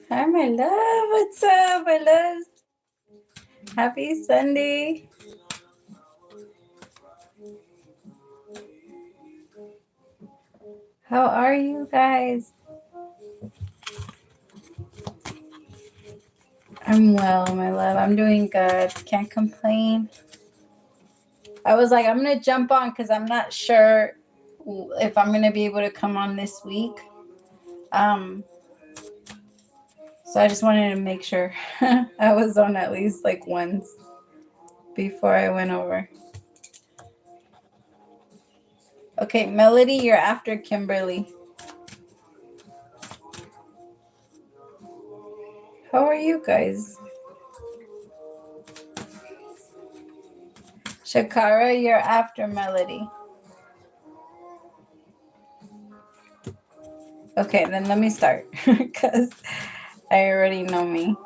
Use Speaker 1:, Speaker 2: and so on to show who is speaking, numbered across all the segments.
Speaker 1: Hi, my love. What's up, my love? Happy Sunday. How are you guys? I'm well, my love. I'm doing good. Can't complain. I was like, I'm going to jump on because I'm not sure if I'm going to be able to come on this week. So I just wanted to make sure I was on at least like once before I went over. Okay, Melody, you're after Kimberly. How are you guys? Shakara, you're after Melody. Okay, then let me start because I already know me.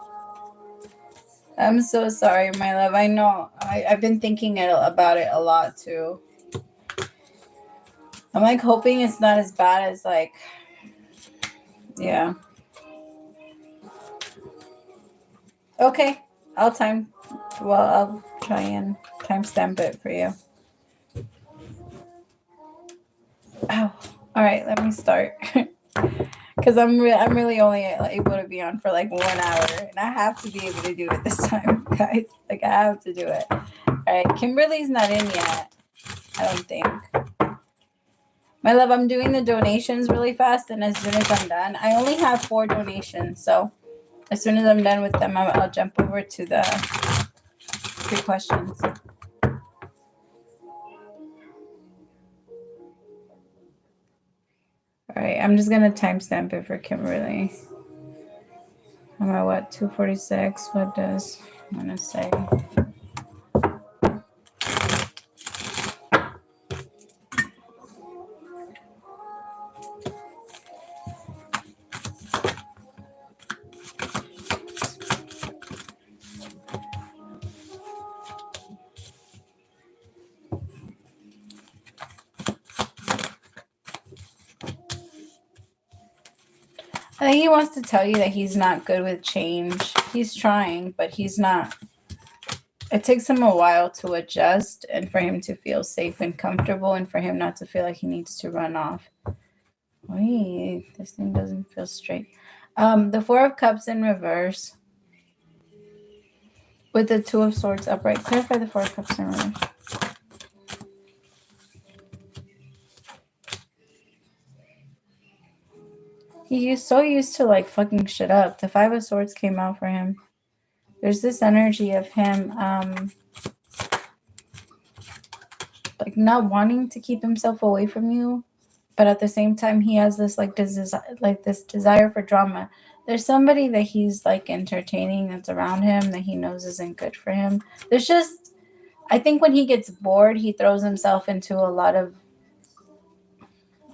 Speaker 1: I'm so sorry, my love. I know. I've been thinking about it a lot too. I'm like hoping it's not as bad as like, yeah. Okay, I'll try and timestamp it for you. Oh, all right, let me start. Because I'm really only able to be on for like 1 hour, and I have to be able to do it this time, guys. Like I have to do it. All right, Kimberly's not in yet, I don't think. My love, I'm doing the donations really fast, and as soon as I'm done, I only have 4 donations, so as soon as I'm done with them, I'll jump over to the 3 questions. All right, I'm just going to timestamp it for Kimberly. I'm at what, 246? What does I'm going to say? I think he wants to tell you that he's not good with change. He's trying, but he's not. It takes him a while to adjust and for him to feel safe and comfortable and for him not to feel like he needs to run off. Wait, this thing doesn't feel straight. The 4 of Cups in reverse with the 2 of Swords upright. Clarify the 4 of Cups in reverse. He's so used to like fucking shit up. The 5 of Swords came out for him. There's this energy of him like not wanting to keep himself away from you, but at the same time he has this this desire for drama. There's somebody that he's like entertaining that's around him that he knows isn't good for him. There's just, I think when he gets bored, he throws himself into a lot of,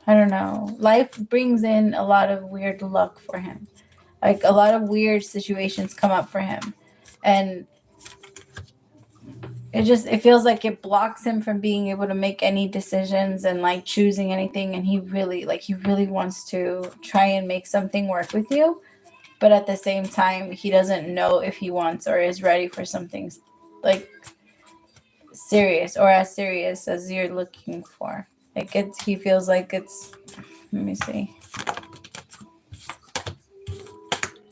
Speaker 1: I don't know, life brings in a lot of weird luck for him. Like a lot of weird situations come up for him. And it feels like it blocks him from being able to make any decisions and like choosing anything. And he really wants to try and make something work with you. But at the same time, he doesn't know if he wants or is ready for something like serious or as serious as you're looking for. Like he feels like it's, let me see.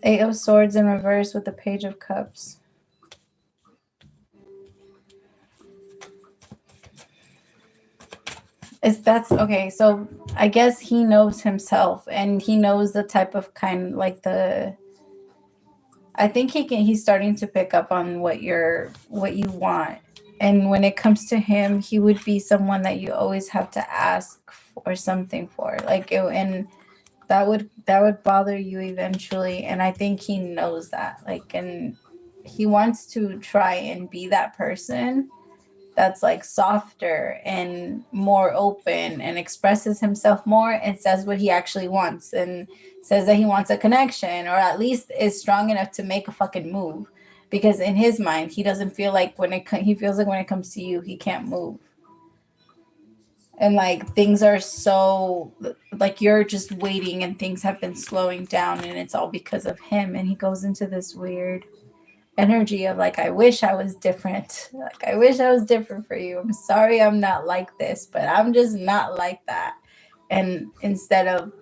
Speaker 1: 8 of Swords in reverse with the Page of Cups. That's okay. So I guess he knows himself and he knows the type of kind, like I think he's starting to pick up on what you want. And when it comes to him, he would be someone that you always have to ask for something for. Like, and that would bother you eventually. And I think he knows that. Like, and he wants to try and be that person that's like softer and more open and expresses himself more and says what he actually wants and says that he wants a connection, or at least is strong enough to make a fucking move, because in his mind he doesn't feel like he feels like when it comes to you he can't move, and like things are so like you're just waiting and things have been slowing down and it's all because of him. And he goes into this weird energy of like, I wish I was different. Like, I wish I was different for you. I'm sorry I'm not like this, but I'm just not like that. And instead of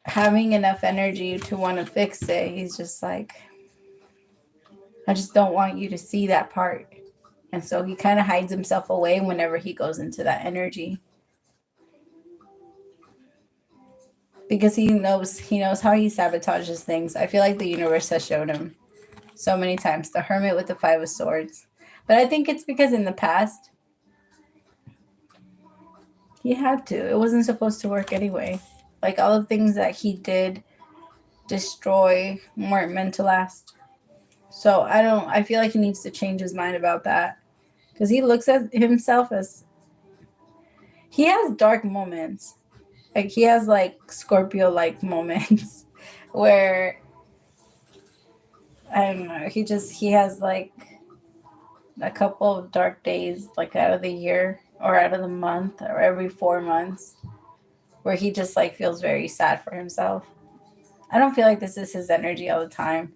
Speaker 1: having enough energy to want to fix it, he's just like, I just don't want you to see that part. And so he kind of hides himself away whenever he goes into that energy. Because he knows how he sabotages things. I feel like the universe has shown him so many times. The Hermit with the 5 of Swords. But I think it's because in the past, he had to. It wasn't supposed to work anyway. Like, all the things that he did destroy weren't meant to last. So I feel like he needs to change his mind about that. Because he looks at himself as, he has dark moments. Like, he has like Scorpio-like moments where, I don't know, he has like a couple of dark days, like out of the year or out of the month or every 4 months, where he just like feels very sad for himself. I don't feel like this is his energy all the time.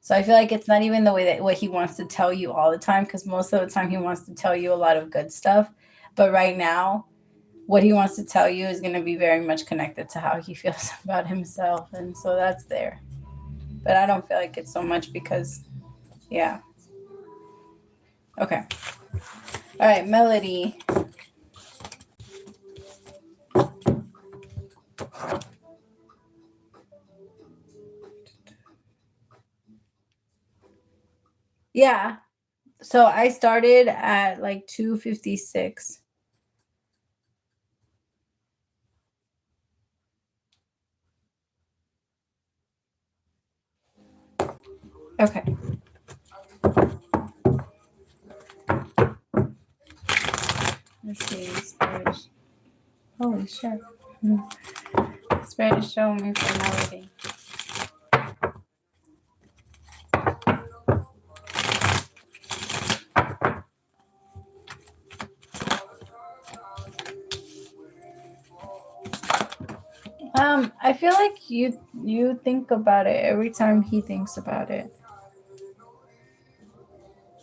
Speaker 1: So I feel like it's not even the way that what he wants to tell you all the time, because most of the time he wants to tell you a lot of good stuff. But right now, what he wants to tell you is going to be very much connected to how he feels about himself. And so that's there. But I don't feel like it's so much because, yeah. Okay. All right, Melody. Yeah. So I started at like 2:56. Okay. Let's see. Spirit. Holy shit. Spirit is showing me for Melody. I feel like you think about it every time he thinks about it.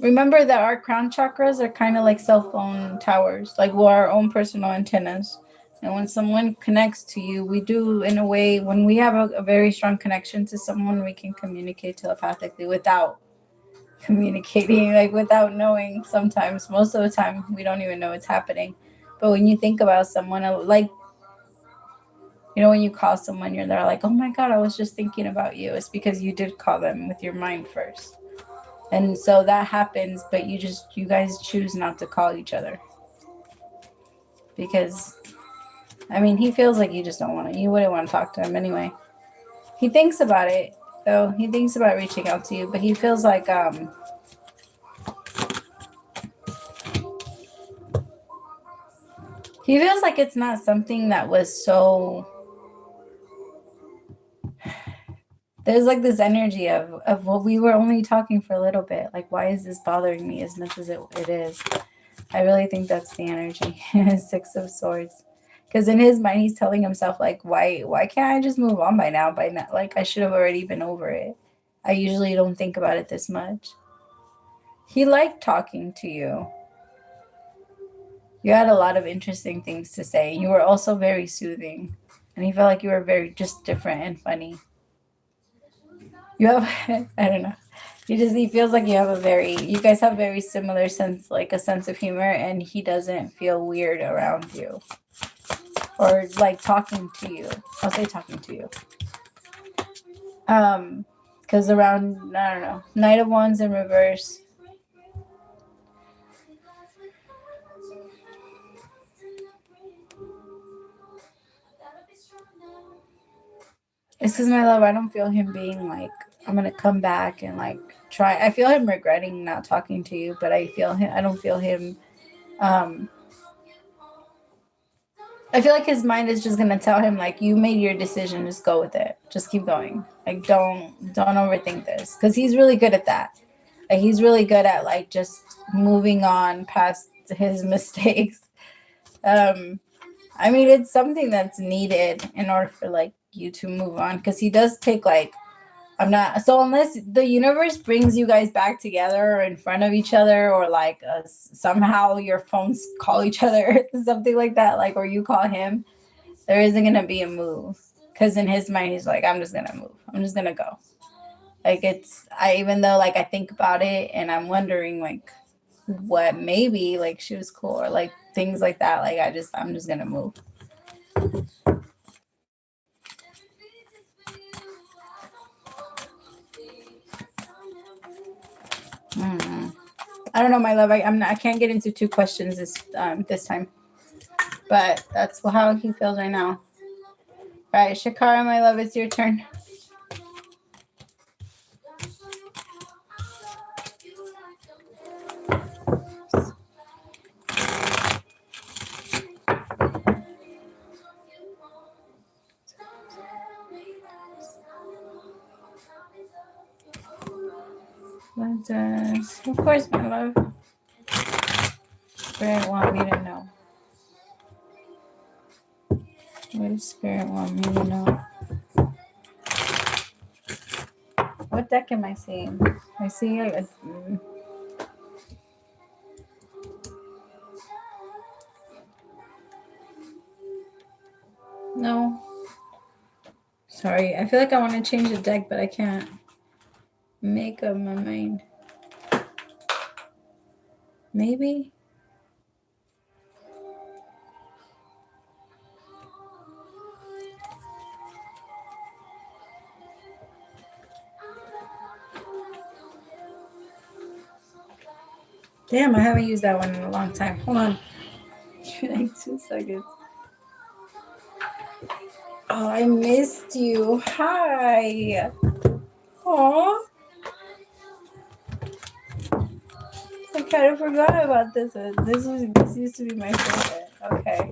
Speaker 1: Remember that our crown chakras are kind of like cell phone towers, like we're our own personal antennas. And when someone connects to you, we do, in a way, when we have a very strong connection to someone, we can communicate telepathically without communicating, like without knowing. Sometimes, most of the time, we don't even know it's happening. But when you think about someone, like, you know, when you call someone, you're there like, oh my God, I was just thinking about you. It's because you did call them with your mind first. And so that happens, but you guys choose not to call each other. Because, I mean, he feels like you just don't want to, you wouldn't want to talk to him anyway. He thinks about it, though. He thinks about reaching out to you, but he feels like, it's not something that was so, there's like this energy of well, we were only talking for a little bit. Like, why is this bothering me as much as it is? I really think that's the energy. 6 of Swords. Because in his mind, he's telling himself, like, why can't I just move on by now? By now, like, I should have already been over it. I usually don't think about it this much. He liked talking to you. You had a lot of interesting things to say. You were also very soothing. And he felt like you were very just different and funny. You have, I don't know. He feels like you guys have very similar sense, like a sense of humor, and he doesn't feel weird around you. Or like talking to you. I'll say talking to you. Because around, I don't know, Knight of Wands in reverse. It's because, my love, I don't feel him being like, I'm gonna come back and like try. I feel him regretting not talking to you, but I don't feel him. Um, I feel like his mind is just gonna tell him like, you made your decision, just go with it, just keep going. Like, don't overthink this, because he's really good at that. Like, he's really good at like just moving on past his mistakes. Um, I mean, it's something that's needed in order for like you to move on, because he does take like, I'm not, so unless the universe brings you guys back together or in front of each other, or like somehow your phones call each other, something like that, like, or you call him, there isn't gonna be a move, because in his mind he's like, I'm just gonna move, I'm just gonna go. Like, even though like I think about it and I'm wondering like what, maybe like she was cool or like things like that, like I'm just gonna move. I don't know, my love. I can't get into 2 questions this time, but that's how he feels right now. Right, Shakara, my love, it's your turn. Of course, my love. Spirit want me to know. What does Spirit want me to know? What deck am I seeing? I see no. Sorry, I feel like I want to change the deck, but I can't make up my mind. Maybe. Damn, I haven't used that one in a long time. Hold on. Like 2 seconds. Oh, I missed you. Hi. Aw. I kind of forgot about this one. This used to be my favorite. Okay.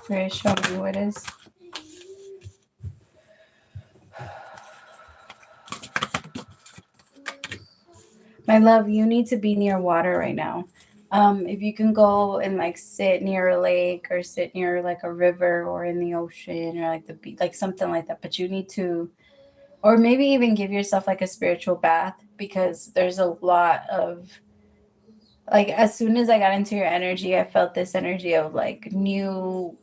Speaker 1: Very show me what is. My love, you need to be near water right now. If you can go and like sit near a lake or sit near like a river or in the ocean or like the beach, like something like that, but you need to, or maybe even give yourself like a spiritual bath, because there's a lot of, like, as soon as I got into your energy, I felt this energy of like new,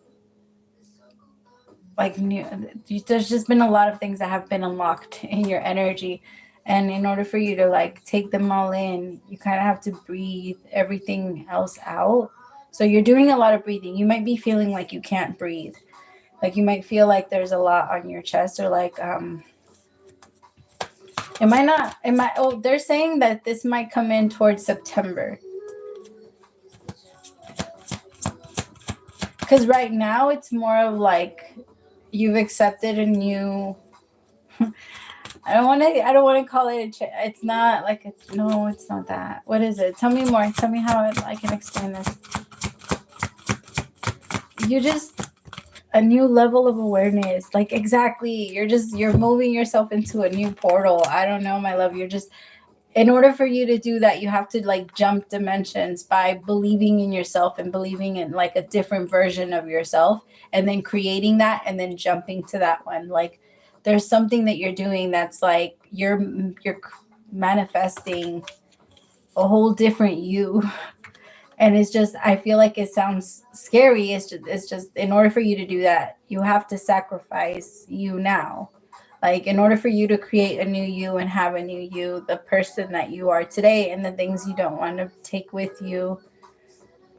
Speaker 1: there's just been a lot of things that have been unlocked in your energy, and in order for you to like take them all in, you kind of have to breathe everything else out. So you're doing a lot of breathing. You might be feeling like you can't breathe, like you might feel like there's a lot on your chest, or like they're saying that this might come in towards September, because right now it's more of like you've accepted a new I don't want to call it it's not like no, it's not that. What is it? Tell me more. Tell me how I can explain this. You just a new level of awareness. Like, exactly. You're moving yourself into a new portal. I don't know, my love. You're just, in order for you to do that, you have to like jump dimensions by believing in yourself and believing in like a different version of yourself, and then creating that and then jumping to that one. Like, there's something that you're doing that's like you're manifesting a whole different you. And it's just, I feel like it sounds scary. It's just in order for you to do that, you have to sacrifice you now. Like, in order for you to create a new you and have a new you, the person that you are today and the things you don't want to take with you,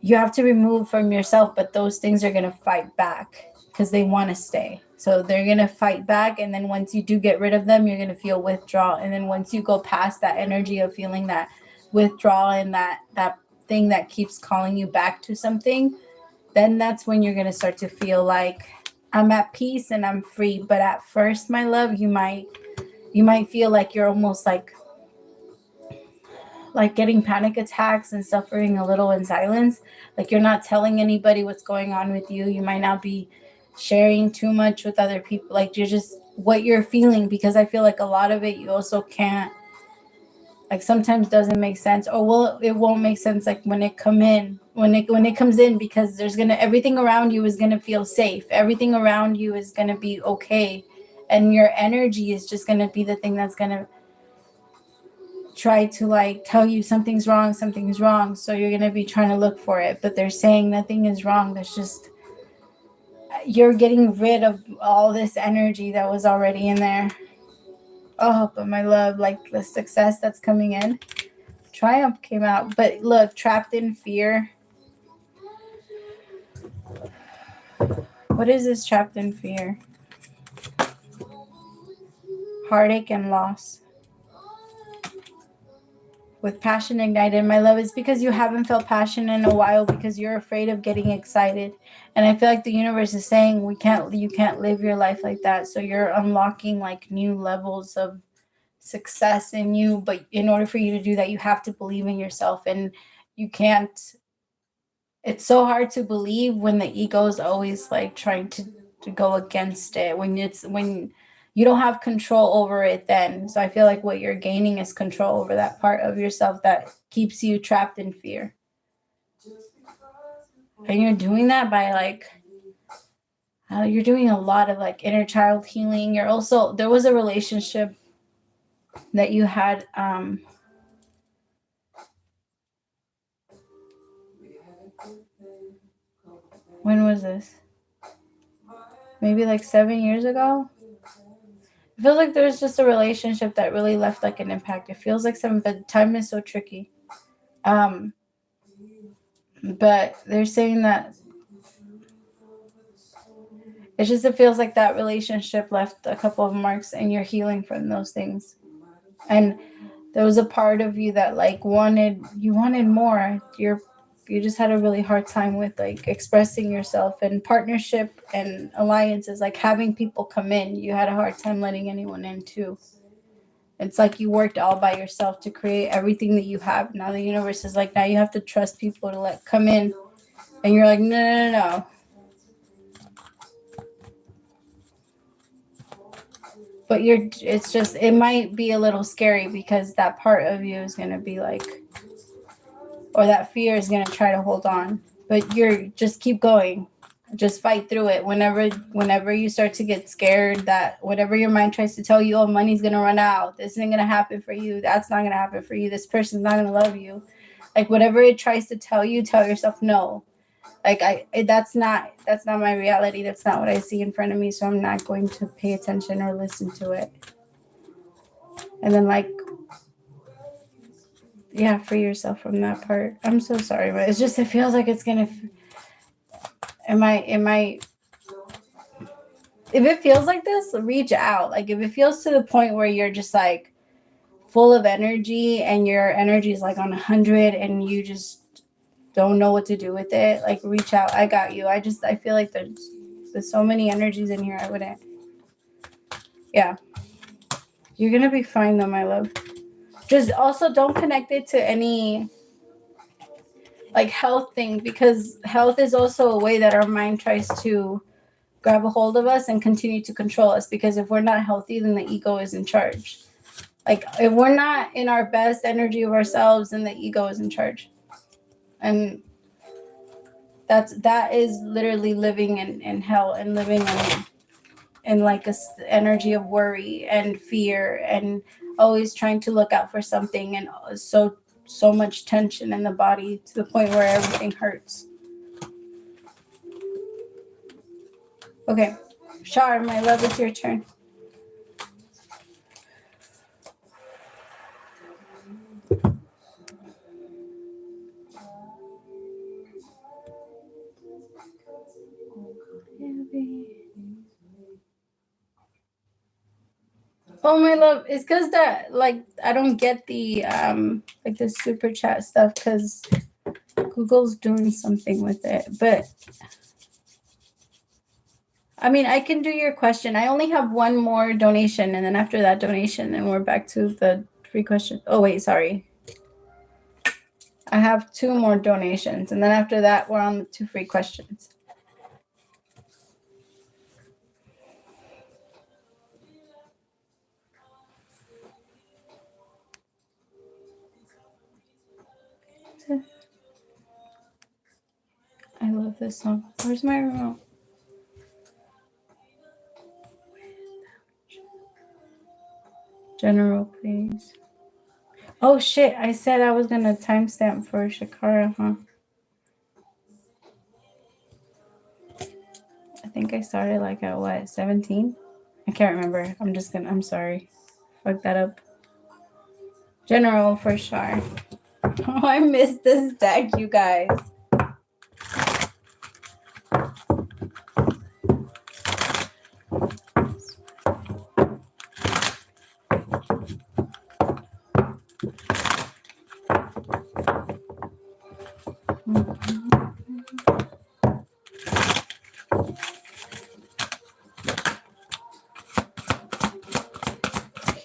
Speaker 1: you have to remove from yourself. But those things are going to fight back, because they want to stay. So they're going to fight back. And then once you do get rid of them, you're going to feel withdrawal. And then once you go past that energy of feeling that withdrawal and that thing that keeps calling you back to something, then that's when you're going to start to feel like I'm at peace and I'm free. But at first, my love, you might feel like you're almost like getting panic attacks and suffering a little in silence. Like you're not telling anybody what's going on with you. You might not be sharing too much with other people. Like you're just what you're feeling, because I feel like a lot of it you also can't, like sometimes doesn't make sense, or well, it won't make sense like when it comes in, because there's gonna, everything around you is gonna feel safe, everything around you is gonna be okay, and your energy is just gonna be the thing that's gonna try to like tell you something's wrong. So you're gonna be trying to look for it, but they're saying nothing is wrong. There's just, you're getting rid of all this energy that was already in there. Oh, but my love, like the success that's coming in, triumph came out. But look, trapped in fear. What is this trapped in fear? Heartache and loss. With passion ignited, my love, is because you haven't felt passion in a while, because you're afraid of getting excited. And I feel like the universe is saying you can't live your life like that. So you're unlocking like new levels of success in you. But in order for you to do that, you have to believe in yourself. And you can't, it's so hard to believe when the ego is always like trying to go against it, when you don't have control over it then. So I feel like what you're gaining is control over that part of yourself that keeps you trapped in fear. And you're doing that by like, you're doing a lot of like inner child healing. You're also, there was a relationship that you had, when was this? Maybe like 7 years ago. I feel like there's just a relationship that really left like an impact. It feels like but time is so tricky. But they're saying that it feels like that relationship left a couple of marks, and you're healing from those things. And there was a part of you that like wanted more. You just had a really hard time with like expressing yourself, and partnership and alliances, like having people come in. You had a hard time letting anyone in too. It's like you worked all by yourself to create everything that you have. Now the universe is like, now you have to trust people to let come in. And you're like, no. But it might be a little scary, because that part of you is going to be like, or that fear is going to try to hold on. But you're just keep going. Just fight through it. Whenever you start to get scared, that whatever your mind tries to tell you, oh, money's going to run out, this isn't going to happen for you, that's not going to happen for you, this person's not going to love you. Like whatever it tries to tell you, tell yourself no. Like that's not my reality. That's not what I see in front of me. So I'm not going to pay attention or listen to it. And then like, yeah, free yourself from that part. I'm so sorry, but it's just, it feels like it's gonna. If it feels like this, reach out. Like if it feels to the point where you're just like full of energy, and your energy is like on 100, and you just don't know what to do with it, like reach out. I got you. I feel like there's so many energies in here. I wouldn't. Yeah. You're gonna be fine though, my love. Just also don't connect it to any like health thing, because health is also a way that our mind tries to grab a hold of us and continue to control us. Because if we're not healthy, then the ego is in charge. Like if we're not in our best energy of ourselves, then the ego is in charge. And that is literally living in hell, and living in like a energy of worry and fear, and always trying to look out for something, and so much tension in the body to the point where everything hurts. Okay, Shar, my love, it's your turn. Heavy. Oh my love, it's because that like I don't get the like the super chat stuff because Google's doing something with it. But I mean, I can do your question. I only have one more donation, and then after that donation, then we're back to the free question. Oh wait, sorry. I have 2 more donations, and then after that, we're on the 2 free questions. I love this song. Where's my remote? General, please. Oh shit! I said I was gonna timestamp for Shakara, huh? I think I started like at what, 17? I can't remember. I'm sorry. Fuck that up. General for sure. Oh, I missed this deck, you guys.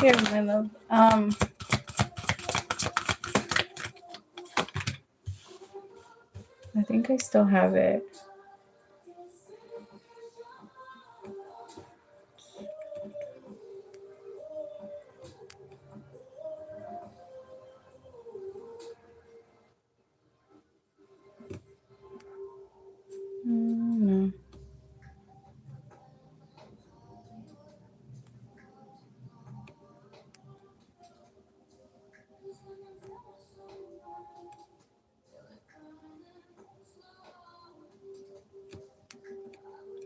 Speaker 1: Here, my love. I think I still have it. No.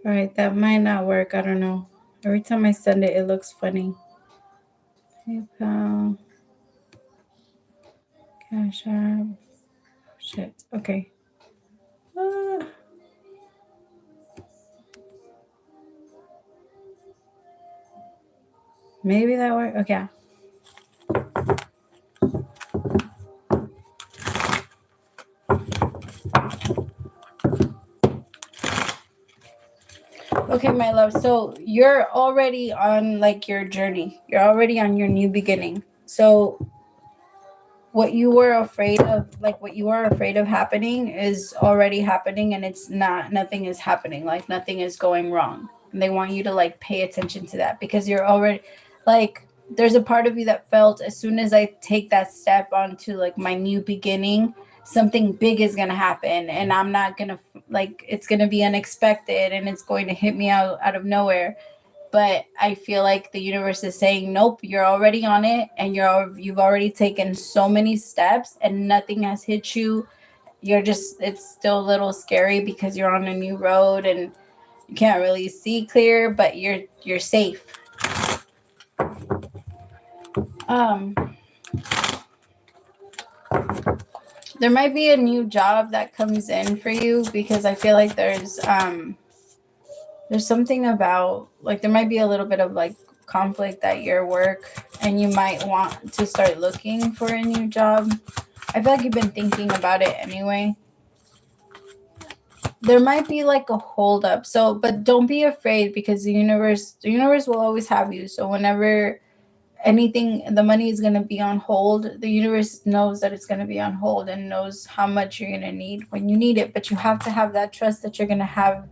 Speaker 1: All right, that might not work. I don't know. Every time I send it, it looks funny. PayPal, Cashapp. Shit. Okay. Maybe that worked. Okay. Okay, my love. So you're already on like your journey. You're already on your new beginning. So what you were afraid of, like what you are afraid of happening is already happening, and it's not, nothing is happening. Like nothing is going wrong. And they want you to like pay attention to that because you're already like, there's a part of you that felt as soon as I take that step onto like my new beginning, something big is going to happen and I'm not going to like, it's going to be unexpected and it's going to hit me out of nowhere. But I feel like the universe is saying, nope, you're already on it, and you've already taken so many steps and nothing has hit you. You're just, it's still a little scary because you're on a new road and you can't really see clear, but you're safe. There might be a new job that comes in for you because I feel like there's something about like there might be a little bit of like conflict at your work and you might want to start looking for a new job. I feel like you've been thinking about it anyway. There might be like a hold up. So, but don't be afraid because the universe will always have you. So whenever anything, the money is going to be on hold, the universe knows that it's going to be on hold and knows how much you're going to need when you need it. But you have to have that trust that you're going to have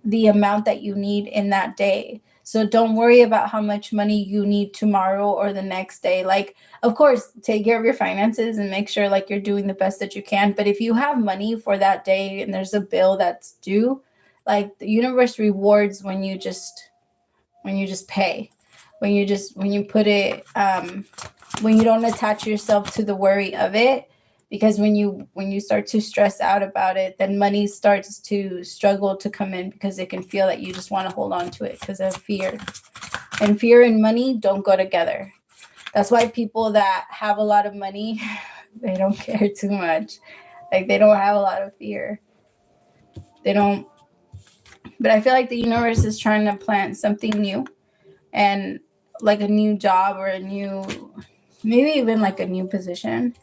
Speaker 1: the amount that you need in that day. So don't worry about how much money you need tomorrow or the next day. Like, of course, take care of your finances and make sure like you're doing the best that you can. But if you have money for that day and there's a bill that's due, like the universe rewards when you just pay, when you put it, when you don't attach yourself to the worry of it. Because when you start to stress out about it, then money starts to struggle to come in because it can feel that you just want to hold on to it because of fear. And fear and money don't go together. That's why people that have a lot of money, they don't care too much. Like they don't have a lot of fear. They don't. But I feel like the universe is trying to plant something new. And like a new job or maybe even like a new position.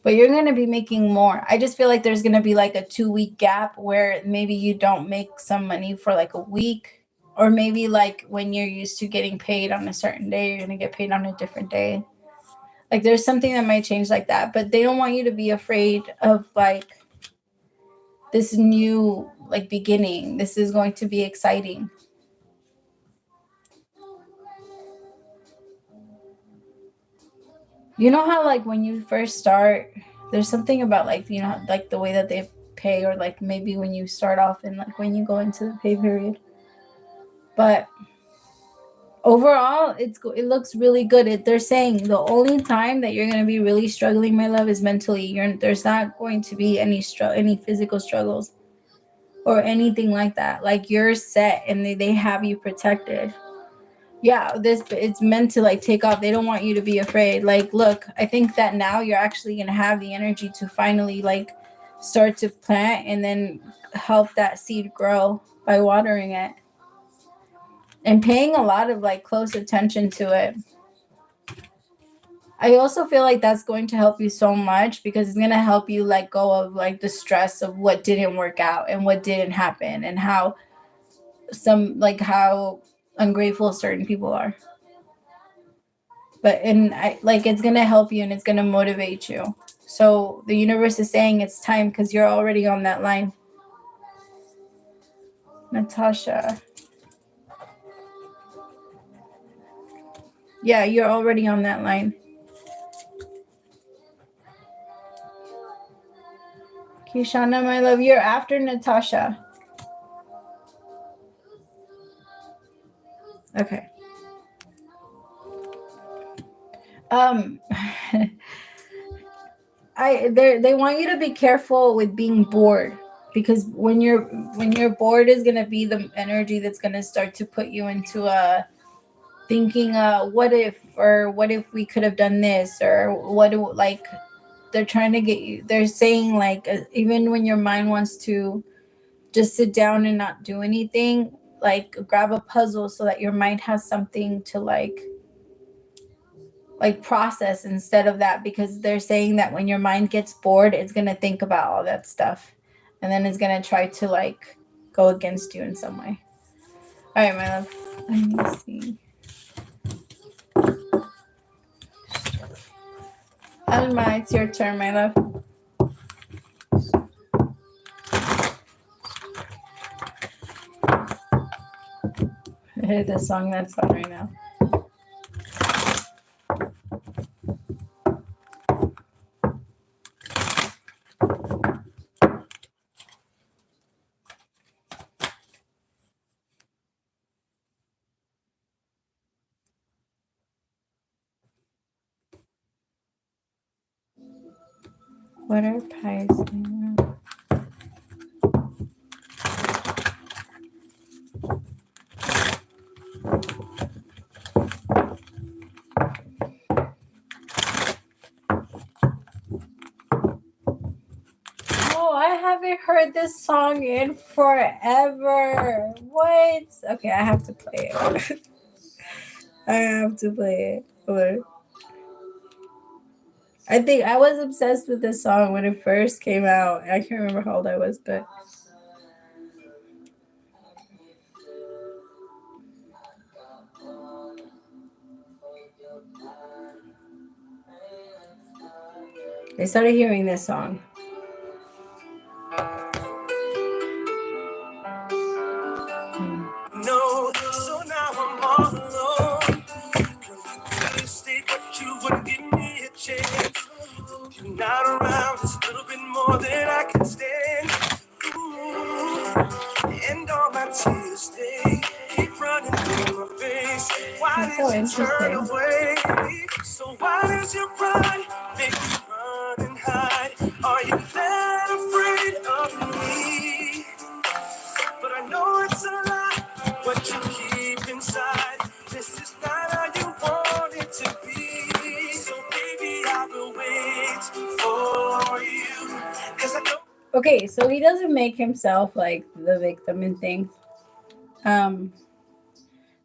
Speaker 1: But you're going to be making more. I just feel like there's going to be like a 2-week gap where maybe you don't make some money for like a week. Or maybe like when you're used to getting paid on a certain day, you're going to get paid on a different day. Like there's something that might change like that. But they don't want you to be afraid of like this new like beginning. This is going to be exciting. You know how like when you first start, there's something about like, you know, like the way that they pay, or like maybe when you start off and like when you go into the pay period. But overall, it looks really good. They're saying the only time that you're going to be really struggling, my love, is mentally. There's not going to be any physical struggles or anything like that. Like you're set and they have you protected. Yeah, it's meant to like take off. They don't want you to be afraid. Like, look, I think that now you're actually going to have the energy to finally like start to plant and then help that seed grow by watering it and paying a lot of like close attention to it. I also feel like that's going to help you so much because it's going to help you let go of like the stress of what didn't work out and what didn't happen and how ungrateful certain people are. But it's going to help you and it's going to motivate you. So the universe is saying it's time because you're already on that line. Natasha. Yeah, you're already on that line. Kishana, my love, you're after Natasha. Okay. They want you to be careful with being bored, because when you're bored is gonna be the energy that's gonna start to put you into thinking what if we could have done this, or like they're trying to get you. They're saying like even when your mind wants to just sit down and not do anything, like grab a puzzle so that your mind has something to like process instead of that, because they're saying that when your mind gets bored, it's going to think about all that stuff and then it's going to try to like go against you in some way. All right, my love. Let me see. Alma, it's your turn, my love. I hear the song that's on right now. What are pies? Oh, I haven't heard this song in forever. What? Okay, I have to play it. I have to play it. But I think I was obsessed with this song when it first came out. I can't remember how old I was, but I started hearing this song. No, so now I'm all alone. You stayed, but you wouldn't give me a chance. You're not around, it's a little bit more than I can stand. Ooh, and all my tears stay, keep running through my face. Why did you turn away? So why does your pride make you run and hide? Are you that afraid of me? But I know it's a lie, what you keep inside. This is not how you want it to be. So baby, I will wait for you. 'Cause I know. Okay, so he doesn't make himself like the victim and things.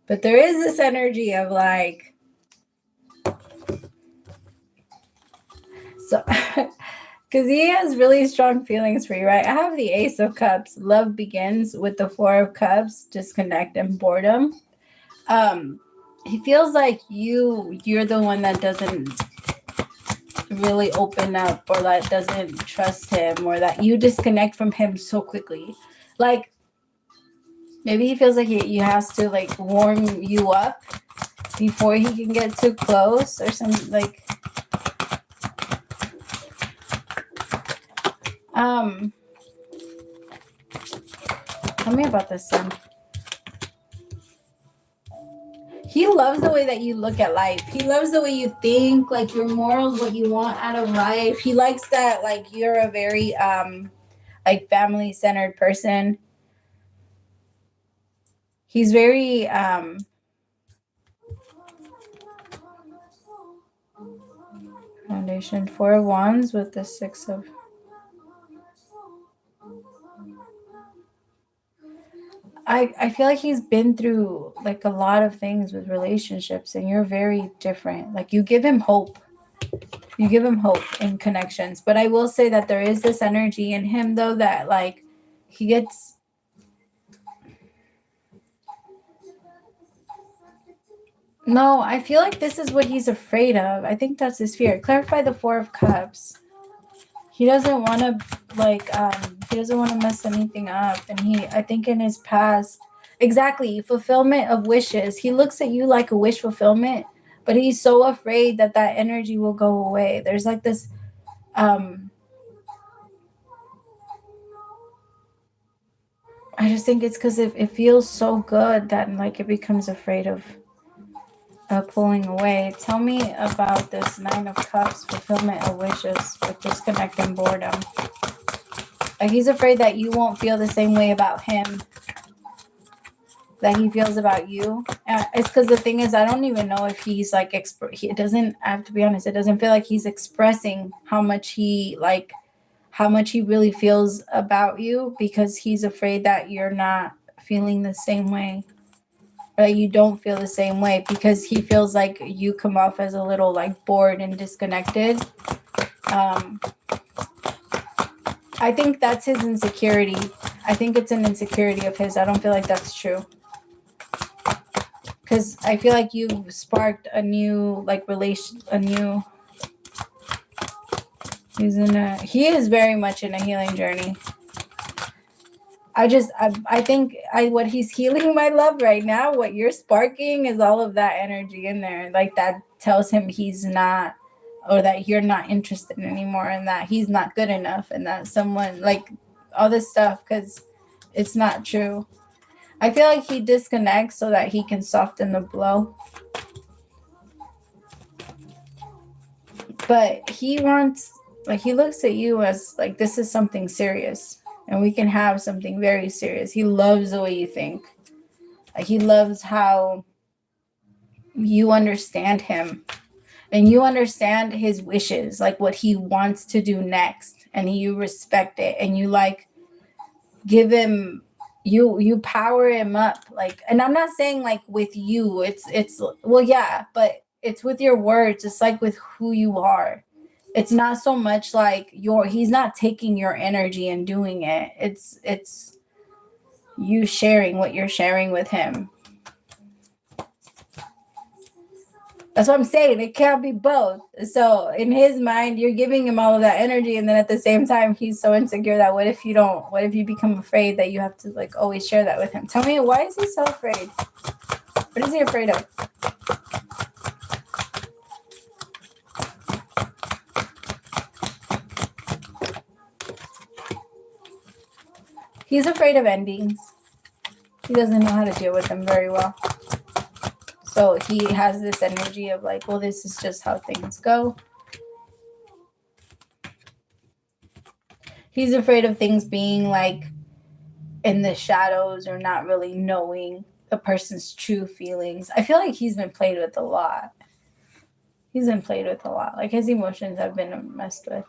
Speaker 1: But But there is this energy of like, so, because he has really strong feelings for you, right? I have the Ace of Cups. Love begins with the Four of Cups, disconnect and boredom. He feels like you're the one that doesn't really open up, or that doesn't trust him, or that you disconnect from him so quickly. Like, maybe he feels like he has to like warm you up before he can get too close, or something like. Tell me about this son. He loves the way that you look at life. He loves the way you think, like your morals, what you want out of life. He likes that, like, you're a very like family centered person. He's very foundation, Four of Wands with the Six of. I feel like he's been through like a lot of things with relationships, and you're very different. Like, you give him hope. You give him hope in connections. But I will say that there is this energy in him, though, that like he gets. No, I feel like this is what he's afraid of. I think that's his fear. Clarify the Four of Cups. He doesn't want to he doesn't want to mess anything up, and I think in his past, exactly, fulfillment of wishes. He looks at you like a wish fulfillment, but he's so afraid that that energy will go away. There's like this I just think it's because it feels so good that like it becomes afraid of pulling away. Tell me about this Nine of Cups, fulfillment of wishes with disconnect and boredom. Like, he's afraid that you won't feel the same way about him that he feels about you. It's because the thing is, I don't even know if he's like it doesn't. I have to be honest. It doesn't feel like he's expressing how much he really feels about you, because he's afraid that you're not feeling the same way, or that you don't feel the same way, because he feels like you come off as a little like bored and disconnected. I think that's his insecurity. I think it's an insecurity of his. I don't feel like that's true, because I feel like you've sparked a new like relation, a new. He is very much in a healing journey. I think what he's healing, my love, right now, what you're sparking is all of that energy in there. Like, that tells him he's not, or that you're not interested anymore, and that he's not good enough, and that someone, like, all this stuff, because it's not true. I feel like he disconnects so that he can soften the blow. But he wants, like, he looks at you as like, this is something serious, and we can have something very serious. He loves the way you think. Like, he loves how you understand him, and you understand his wishes, like what he wants to do next, and you respect it, and you like give him, you power him up. Like, and I'm not saying like with you, it's well, yeah, but it's with your words. It's like with who you are. It's not so much like he's not taking your energy and doing it. It's you sharing what you're sharing with him. That's what I'm saying. It can't be both. So in his mind, you're giving him all of that energy, and then at the same time, he's so insecure that what if you become afraid that you have to like always share that with him? Tell me, why is he so afraid? What is he afraid of? He's afraid of endings. He doesn't know how to deal with them very well. So he has this energy of like, well, this is just how things go. He's afraid of things being like in the shadows, or not really knowing a person's true feelings. I feel like he's been played with a lot. Like, his emotions have been messed with.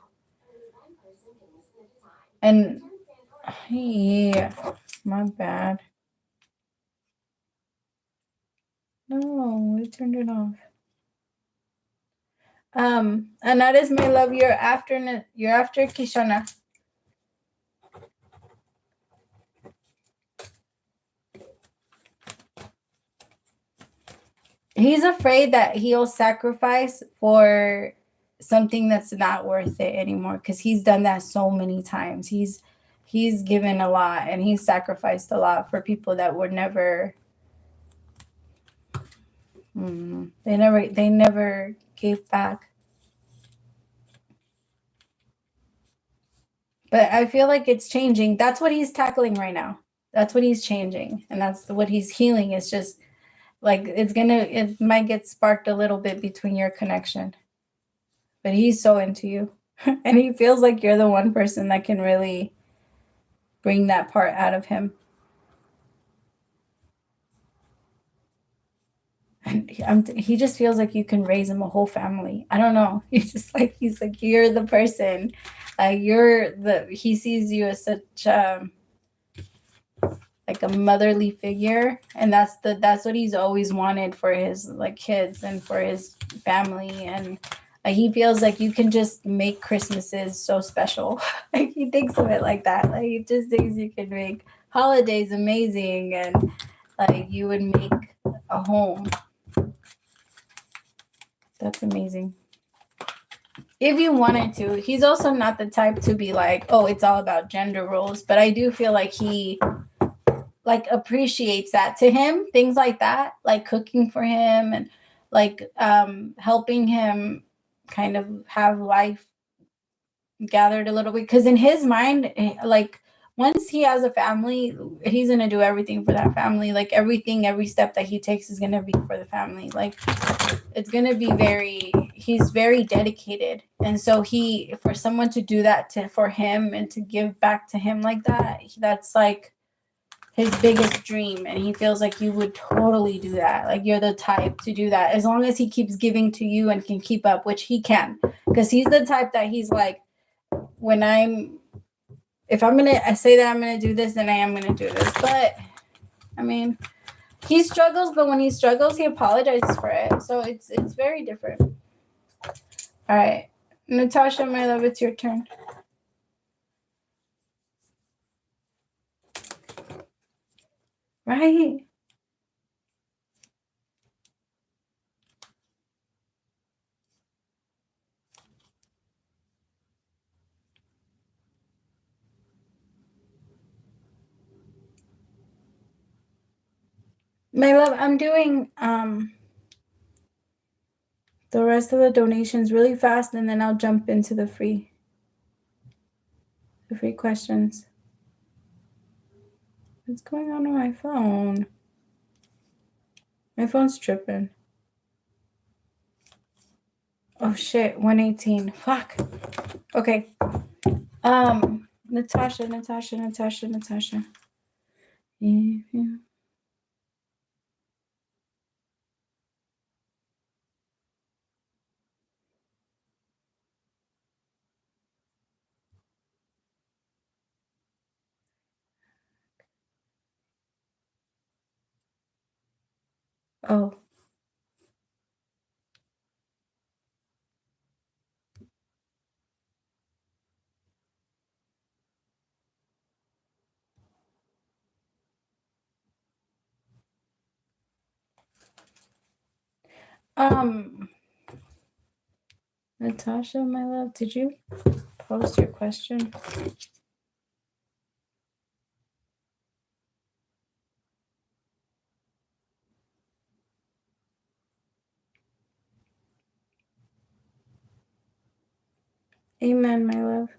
Speaker 1: And yeah, my bad. turned it off. And that is, my love, you're after Kishana. He's afraid that he'll sacrifice for something that's not worth it anymore, because he's done that so many times. He's given a lot and he's sacrificed a lot for people that were never they never gave back. But I feel like it's changing. That's what he's tackling right now. That's what he's changing, and that's what he's healing. It's just like it might get sparked a little bit between your connection. But he's so into you. And he feels like you're the one person that can really bring that part out of him. And he just feels like you can raise him a whole family. I don't know. He's like, you're the person. He sees you as such like a motherly figure, and that's what he's always wanted for his like kids and for his family. And he feels like you can just make Christmases so special. Like he thinks of it like that. Like he just thinks you can make holidays amazing, and like you would make a home. That's amazing. If you wanted to. He's also not the type to be like, oh, it's all about gender roles. But I do feel like he like appreciates that. To him, things like that, like cooking for him and like helping him kind of have life gathered a little bit. Because in his mind, like once he has a family, he's gonna do everything for that family. Like every step that he takes is gonna be for the family. Like it's gonna be he's very dedicated. And so for someone to do that for him and to give back to him like that, that's like his biggest dream. And he feels like you would totally do that. Like you're the type to do that, as long as he keeps giving to you and can keep up, which he can, because he's the type that he's like, if I'm gonna say that I'm gonna do this, then I am gonna do this. But I mean, he struggles, but when he struggles, he apologizes for it. So it's very different. All right, Natasha, my love, it's your turn. Right. My love, I'm doing the rest of the donations really fast, and then I'll jump into the free questions. What's going on my phone? My phone's tripping. Oh shit, 118. Fuck. Okay. Natasha. Yeah. Oh. Natasha, my love, did you post your question? Amen, my love.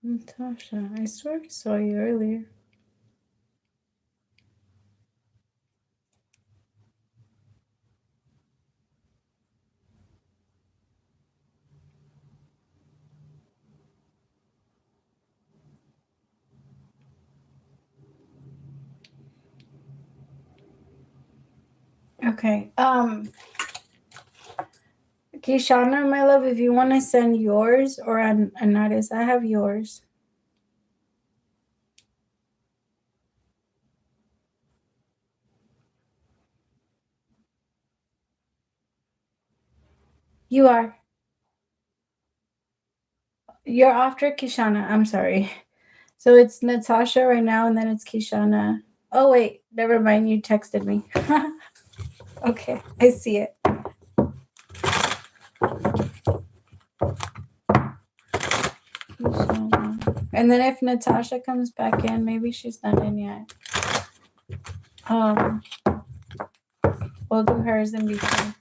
Speaker 1: Natasha, I swear I saw you earlier. Okay. Kishana, my love, if you want to send yours or an artist, I have yours. You are. You're after Kishana. I'm sorry. So it's Natasha right now, and then it's Kishana. Oh, wait. Never mind. You texted me. Okay. I see it. Kishana. And then if Natasha comes back in, maybe she's not in yet. Um, we'll do hers in between.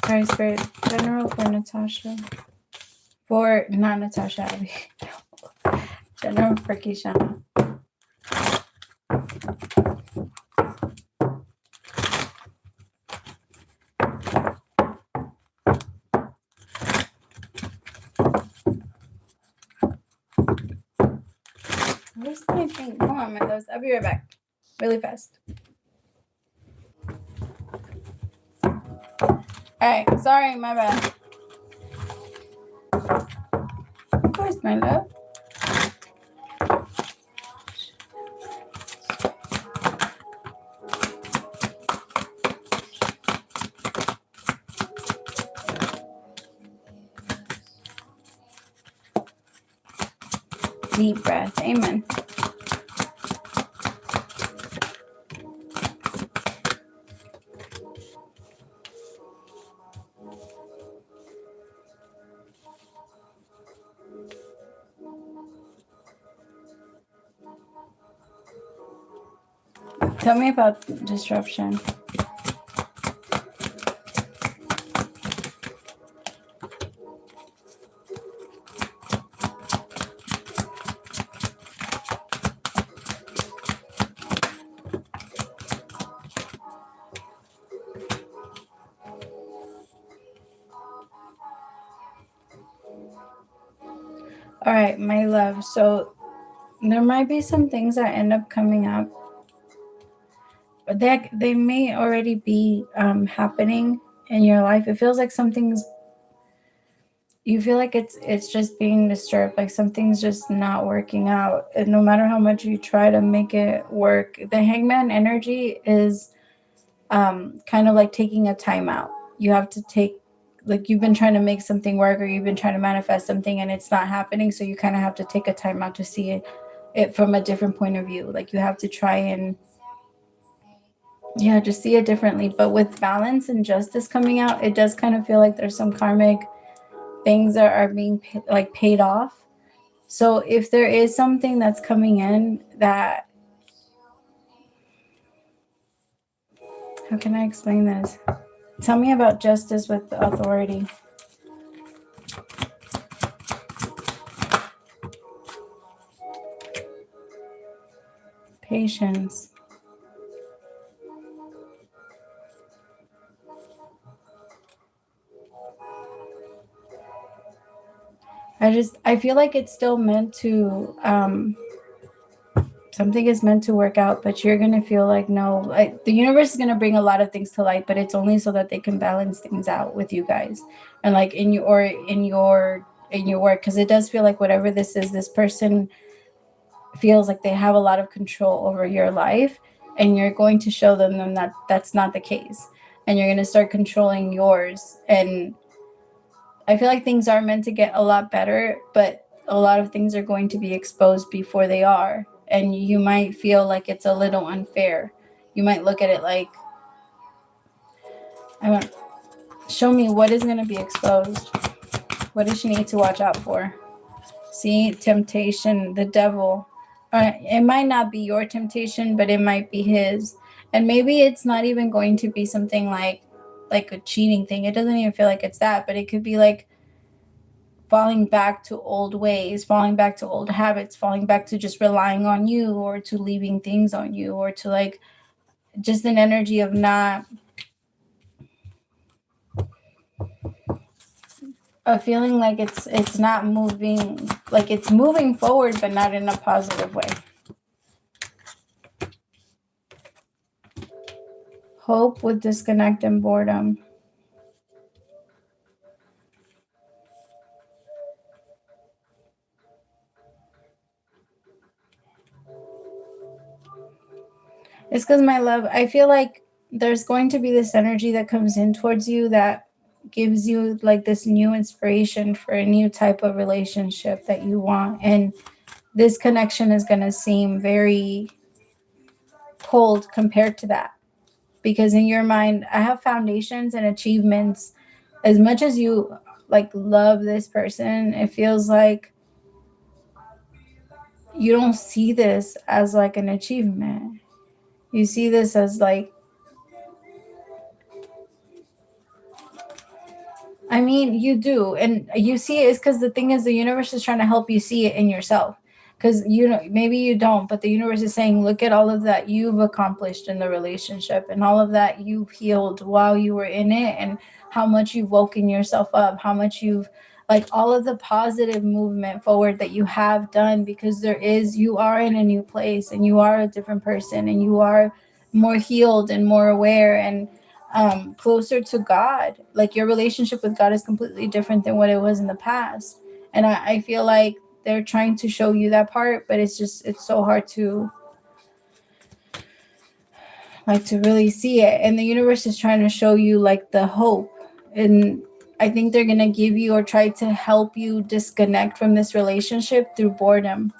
Speaker 1: All right, Spirit. General for Natasha. For not Natasha, Abby. General for Kishana. Where's my thing? Hold on, my loves. I'll be right back. Really fast. Alright, sorry, my bad. Of course, my love. Deep breath. Amen. Tell me about disruption. All right, my love. So there might be some things that end up coming up. They may already be happening in your life. It feels like something's. You feel like it's just being disturbed, like something's just not working out. And no matter how much you try to make it work, the hangman energy is kind of like taking a timeout. You have to take, like, you've been trying to make something work, or you've been trying to manifest something and it's not happening. So you kind of have to take a timeout to see it from a different point of view. Like you have to try and, yeah, just see it differently. But with balance and justice coming out, it does kind of feel like there's some karmic things that are being paid off. So if there is something that's coming in that, how can I explain this? Tell me about justice with authority. Patience. I feel like it's still meant to, something is meant to work out, but you're going to feel like, no, like the universe is going to bring a lot of things to light, but it's only so that they can balance things out with you guys. And like in your work, because it does feel like whatever this is, this person feels like they have a lot of control over your life, and you're going to show them that that's not the case, and you're going to start controlling yours. And I feel like things are meant to get a lot better, but a lot of things are going to be exposed before they are. And you might feel like it's a little unfair. You might look at it like, show me what is going to be exposed. What does she need to watch out for? See, temptation, the devil. It might not be your temptation, but it might be his. And maybe it's not even going to be something like a cheating thing. It doesn't even feel like it's that, but it could be like falling back to old ways, falling back to old habits, falling back to just relying on you, or to leaving things on you, or to like just an energy of not, a feeling like it's not moving, like it's moving forward, but not in a positive way. Hope with disconnect and boredom. It's because, my love, I feel like there's going to be this energy that comes in towards you that gives you like this new inspiration for a new type of relationship that you want. And this connection is going to seem very cold compared to that. Because in your mind, I have foundations and achievements. As much as you like love this person, it feels like you don't see this as like an achievement. You see this as like, I mean, you do, and you see it is because the thing is, the universe is trying to help you see it in yourself. Because you know, maybe you don't, but the universe is saying, look at all of that you've accomplished in the relationship, and all of that you've healed while you were in it, and how much you've woken yourself up, how much you've like all of the positive movement forward that you have done. Because you are in a new place, and you are a different person, and you are more healed and more aware, and closer to God. Like your relationship with God is completely different than what it was in the past. And I feel like they're trying to show you that part, but it's so hard to really see it. And the universe is trying to show you like the hope. And I think they're going to give you or try to help you disconnect from this relationship through boredom.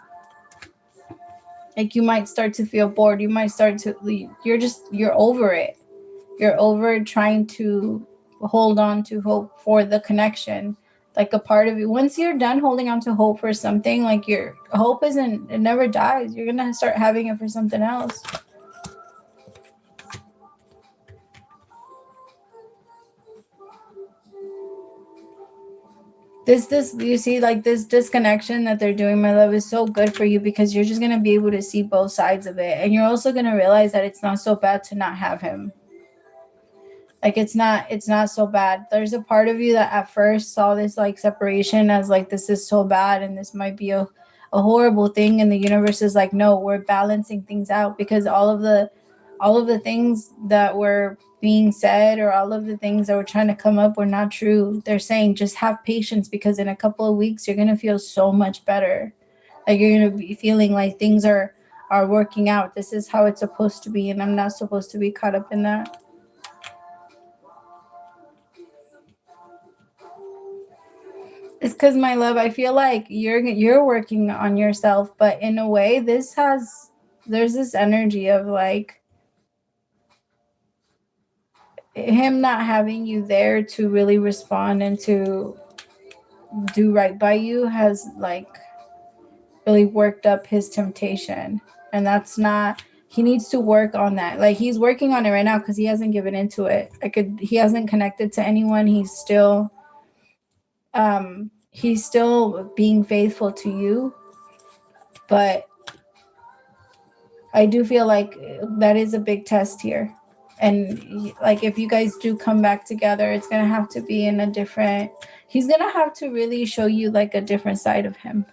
Speaker 1: Like you might start to feel bored. You might start to, you're over it. You're over trying to hold on to hope for the connection. Like a part of you, once you're done holding on to hope for something, like your hope it never dies. You're going to start having it for something else. This you see, like this disconnection that they're doing, my love, is so good for you because you're just going to be able to see both sides of it. And you're also going to realize that it's not so bad to not have him. Like it's not so bad. There's a part of you that at first saw this like separation as like this is so bad and this might be a horrible thing, and the universe is like, no, we're balancing things out. Because all of the things that were being said, or all of the things that were trying to come up, were not true. They're saying just have patience, because in a couple of weeks you're going to feel so much better. Like you're going to be feeling like things are working out. This is how it's supposed to be, and I'm not supposed to be caught up in that. It's because, my love, I feel like you're working on yourself, but in a way, there's this energy of like him not having you there to really respond and to do right by you has like really worked up his temptation, and that's not. He needs to work on that. Like he's working on it right now because he hasn't given into it. He hasn't connected to anyone. He's still being faithful to you, but I do feel like that is a big test here. And like if you guys do come back together, it's going to have to be in a different, he's going to have to really show you like a different side of him.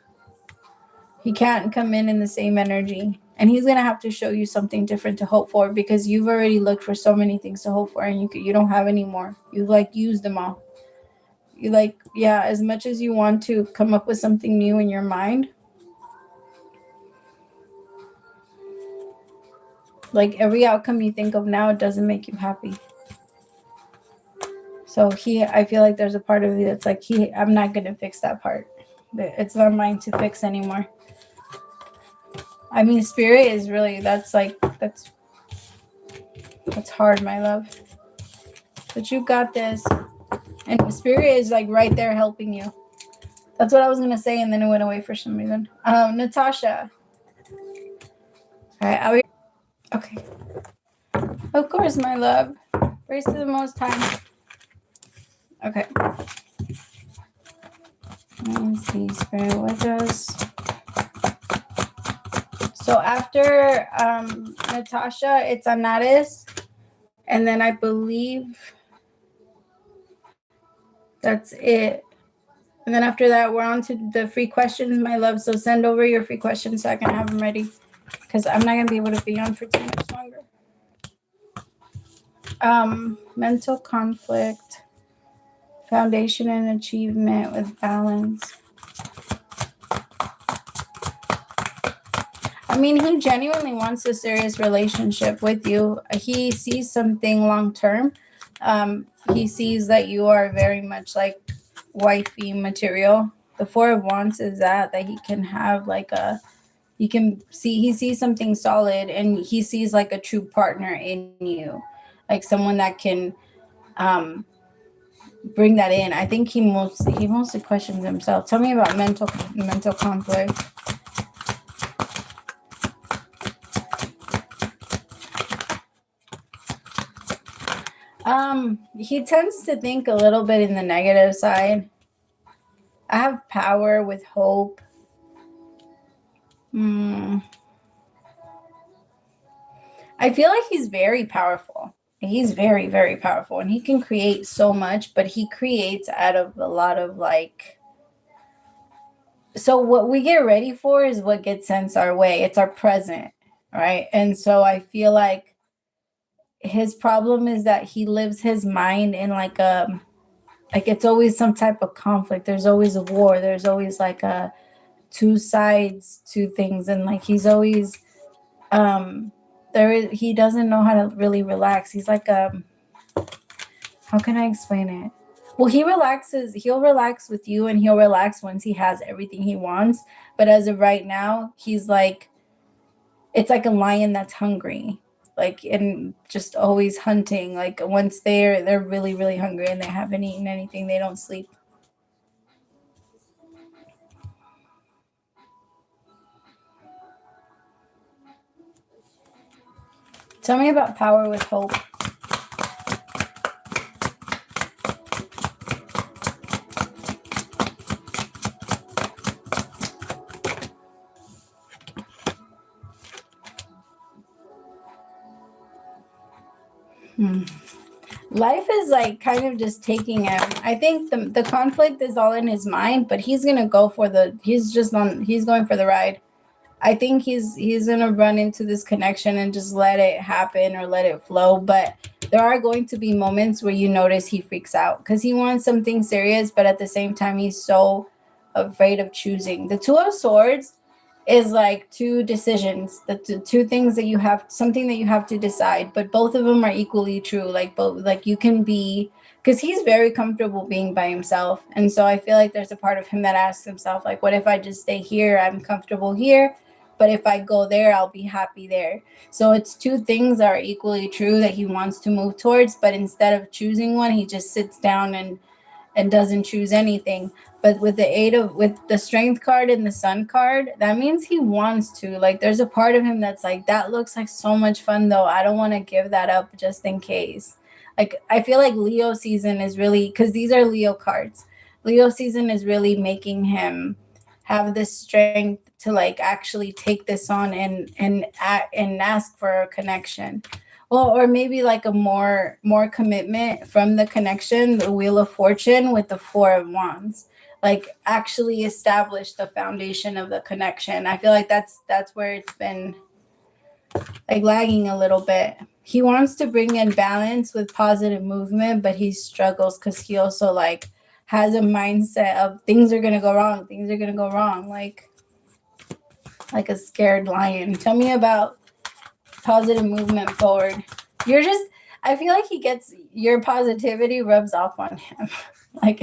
Speaker 1: He can't come in the same energy, and he's going to have to show you something different to hope for, because you've already looked for so many things to hope for, and you don't have any more. You've like used them all. You like, yeah, as much as you want to come up with something new in your mind, like every outcome you think of now, it doesn't make you happy. So I feel like there's a part of you that's like, I'm not going to fix that part. It's not mine to fix anymore. I mean, spirit is really, that's hard, my love. But you got this. And spirit is like right there helping you. That's what I was going to say, and then it went away for some reason. Natasha. All right, okay. Of course, my love. Praise to the Most High. Okay. Let me see, Spirit, what does... So after Natasha, it's Anaris. And then I believe that's it. And then after that, we're on to the free questions, my love. So send over your free questions so I can have them ready, because I'm not going to be able to be on for too much longer. Mental conflict, foundation and achievement with balance. I mean, he genuinely wants a serious relationship with you. He sees something long term. He sees that you are very much like wifey material. The Four of Wands is that he can have like a, he sees something solid, and he sees like a true partner in you, like someone that can um bring that in. I think he mostly questions himself. Tell me about mental conflict. He tends to think a little bit in the negative side. I have power with hope. I feel like he's very powerful. He's very, very powerful, and he can create so much, but he creates out of a lot of like. So what we get ready for is what gets sent our way. It's our present, right? And so I feel like his problem is that he lives his mind in like it's always some type of conflict. There's always a war. There's always like a two sides to things, and like he's always he doesn't know how to really relax. He's like how can I explain it? Well, he'll relax with you, and he'll relax once he has everything he wants. But as of right now, he's like, it's like a lion that's hungry, like, and just always hunting. Like once they're really, really hungry and they haven't eaten anything, they don't sleep. Tell me about power with hope. Life is like kind of just taking him. I think the conflict is all in his mind, but he's gonna go for he's going for the ride. I think he's gonna run into this connection and just let it happen or let it flow. But there are going to be moments where you notice he freaks out because he wants something serious, but at the same time he's so afraid of choosing. The Two of Swords is like two decisions, two things that you have, something that you have to decide, but both of them are equally true. Like both, like you can be, because he's very comfortable being by himself, and so I feel like there's a part of him that asks himself, like, what if I just stay here? I'm comfortable here, but if I go there, I'll be happy there. So it's two things that are equally true that he wants to move towards, but instead of choosing one, he just sits down and doesn't choose anything. But with with the strength card and the sun card, that means he wants to. Like there's a part of him that's like, that looks like so much fun though. I don't want to give that up just in case. Like I feel like Leo season is really, because these are Leo cards. Leo season is really making him have this strength to like actually take this on and ask for a connection. Well, or maybe like a more commitment from the connection, the Wheel of Fortune with the Four of Wands. Like actually establish the foundation of the connection. I feel like that's where it's been like lagging a little bit. He wants to bring in balance with positive movement, but he struggles because he also like has a mindset of things are gonna go wrong, things are gonna go wrong, like a scared lion. Tell me about positive movement forward. I feel like he gets your positivity rubs off on him. Like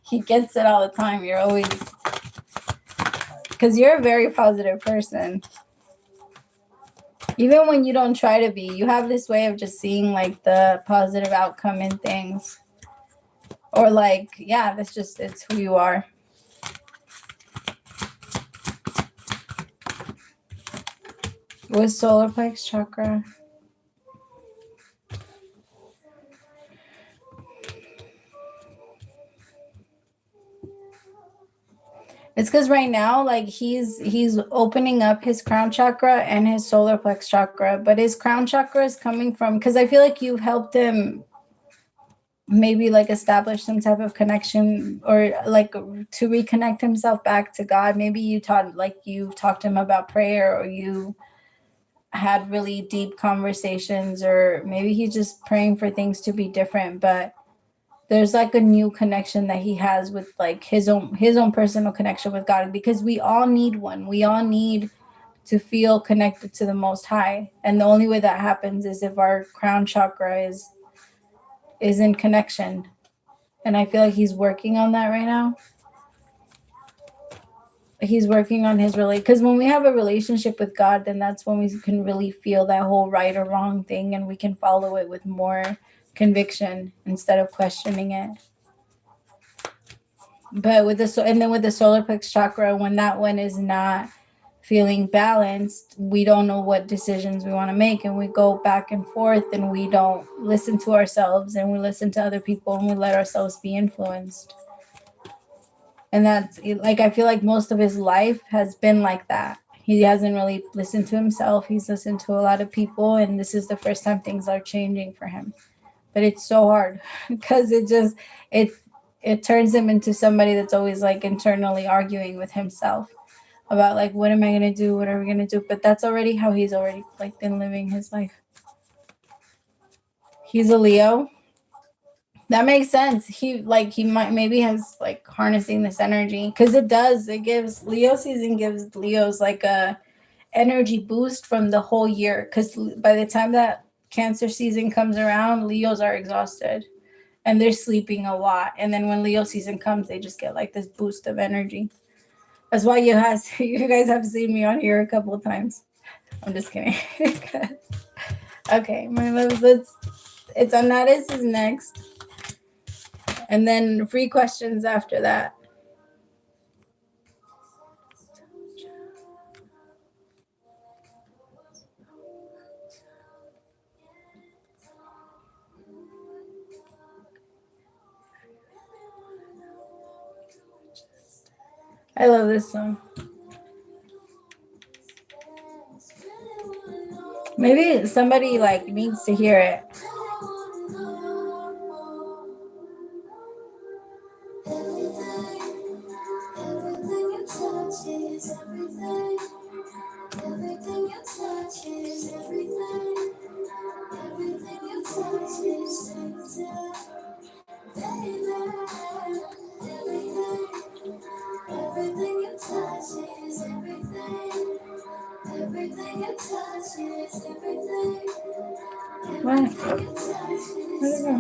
Speaker 1: he gets it all the time. You're always, because you're a very positive person. Even when you don't try to be, you have this way of just seeing like the positive outcome in things. Or like, yeah, it's who you are. With solar plex chakra. It's because right now, like he's opening up his crown chakra and his solar plex chakra, but his crown chakra is coming from, because I feel like you've helped him maybe like establish some type of connection or like to reconnect himself back to God. Maybe you've talked to him about prayer, or had really deep conversations, or maybe he's just praying for things to be different, but there's like a new connection that he has with like his own personal connection with God, because we all need one. We all need to feel connected to the Most High, and the only way that happens is if our crown chakra is in connection. And I feel like he's working on that right now. He's working on his because when we have a relationship with God, then that's when we can really feel that whole right or wrong thing, and we can follow it with more conviction instead of questioning it. But with the solar plex chakra, when that one is not feeling balanced, we don't know what decisions we want to make, and we go back and forth, and we don't listen to ourselves, and we listen to other people, and we let ourselves be influenced. And that's like, I feel like most of his life has been like that. He hasn't really listened to himself. He's listened to a lot of people, and this is the first time things are changing for him. But it's so hard because it turns him into somebody that's always like internally arguing with himself about like, what am I gonna do? What are we gonna do? But that's already how he's already like been living his life. He's a Leo. That makes sense. He might maybe has like harnessing this energy, because it gives Leo season, gives Leos like a energy boost from the whole year, because by the time that Cancer season comes around, Leos are exhausted and they're sleeping a lot, and then when Leo season comes, they just get like this boost of energy. That's why you guys have seen me on here a couple of times. I'm just kidding. Okay, my loves, it's Anadis is next, and then free questions after that. I love this song. Maybe somebody like needs to hear it. What? Where'd it go?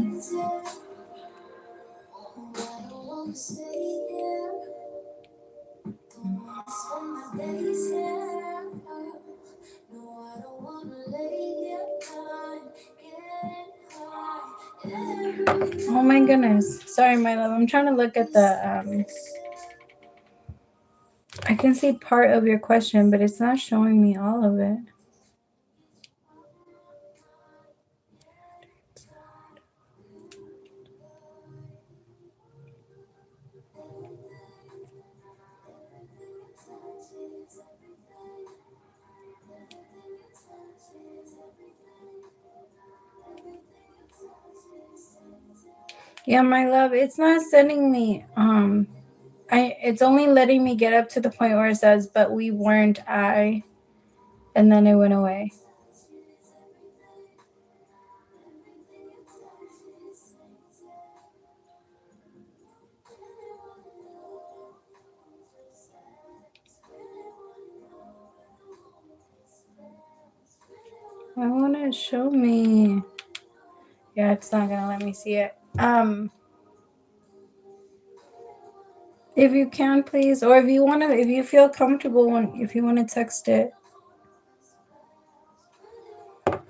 Speaker 1: Oh my goodness. Sorry, my love. I'm trying to look at the I can see part of your question, but it's not showing me all of it. Yeah, my love, it's not sending me it's only letting me get up to the point where it says, but we weren't and then it went away. I want to show me. Yeah, it's not gonna let me see it. If you can, please, or if you feel comfortable, if you want to text it.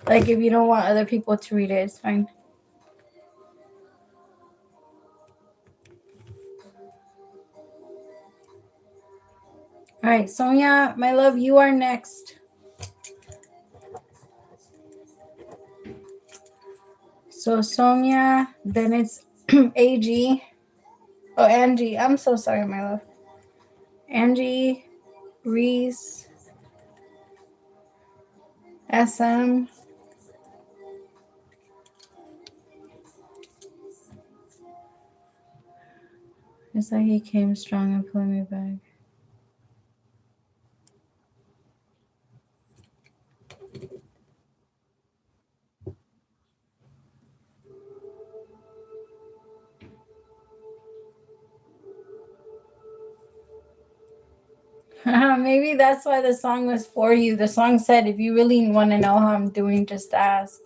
Speaker 1: Like, if you don't want other people to read it, it's fine. All right, Sonia, my love, you are next. So Sonia, then it's AG. Oh, Angie. I'm so sorry, my love. Angie, Reese, SM. It's like he came strong and pulled me back. Maybe that's why the song was for you. The song said, if you really want to know how I'm doing, just ask.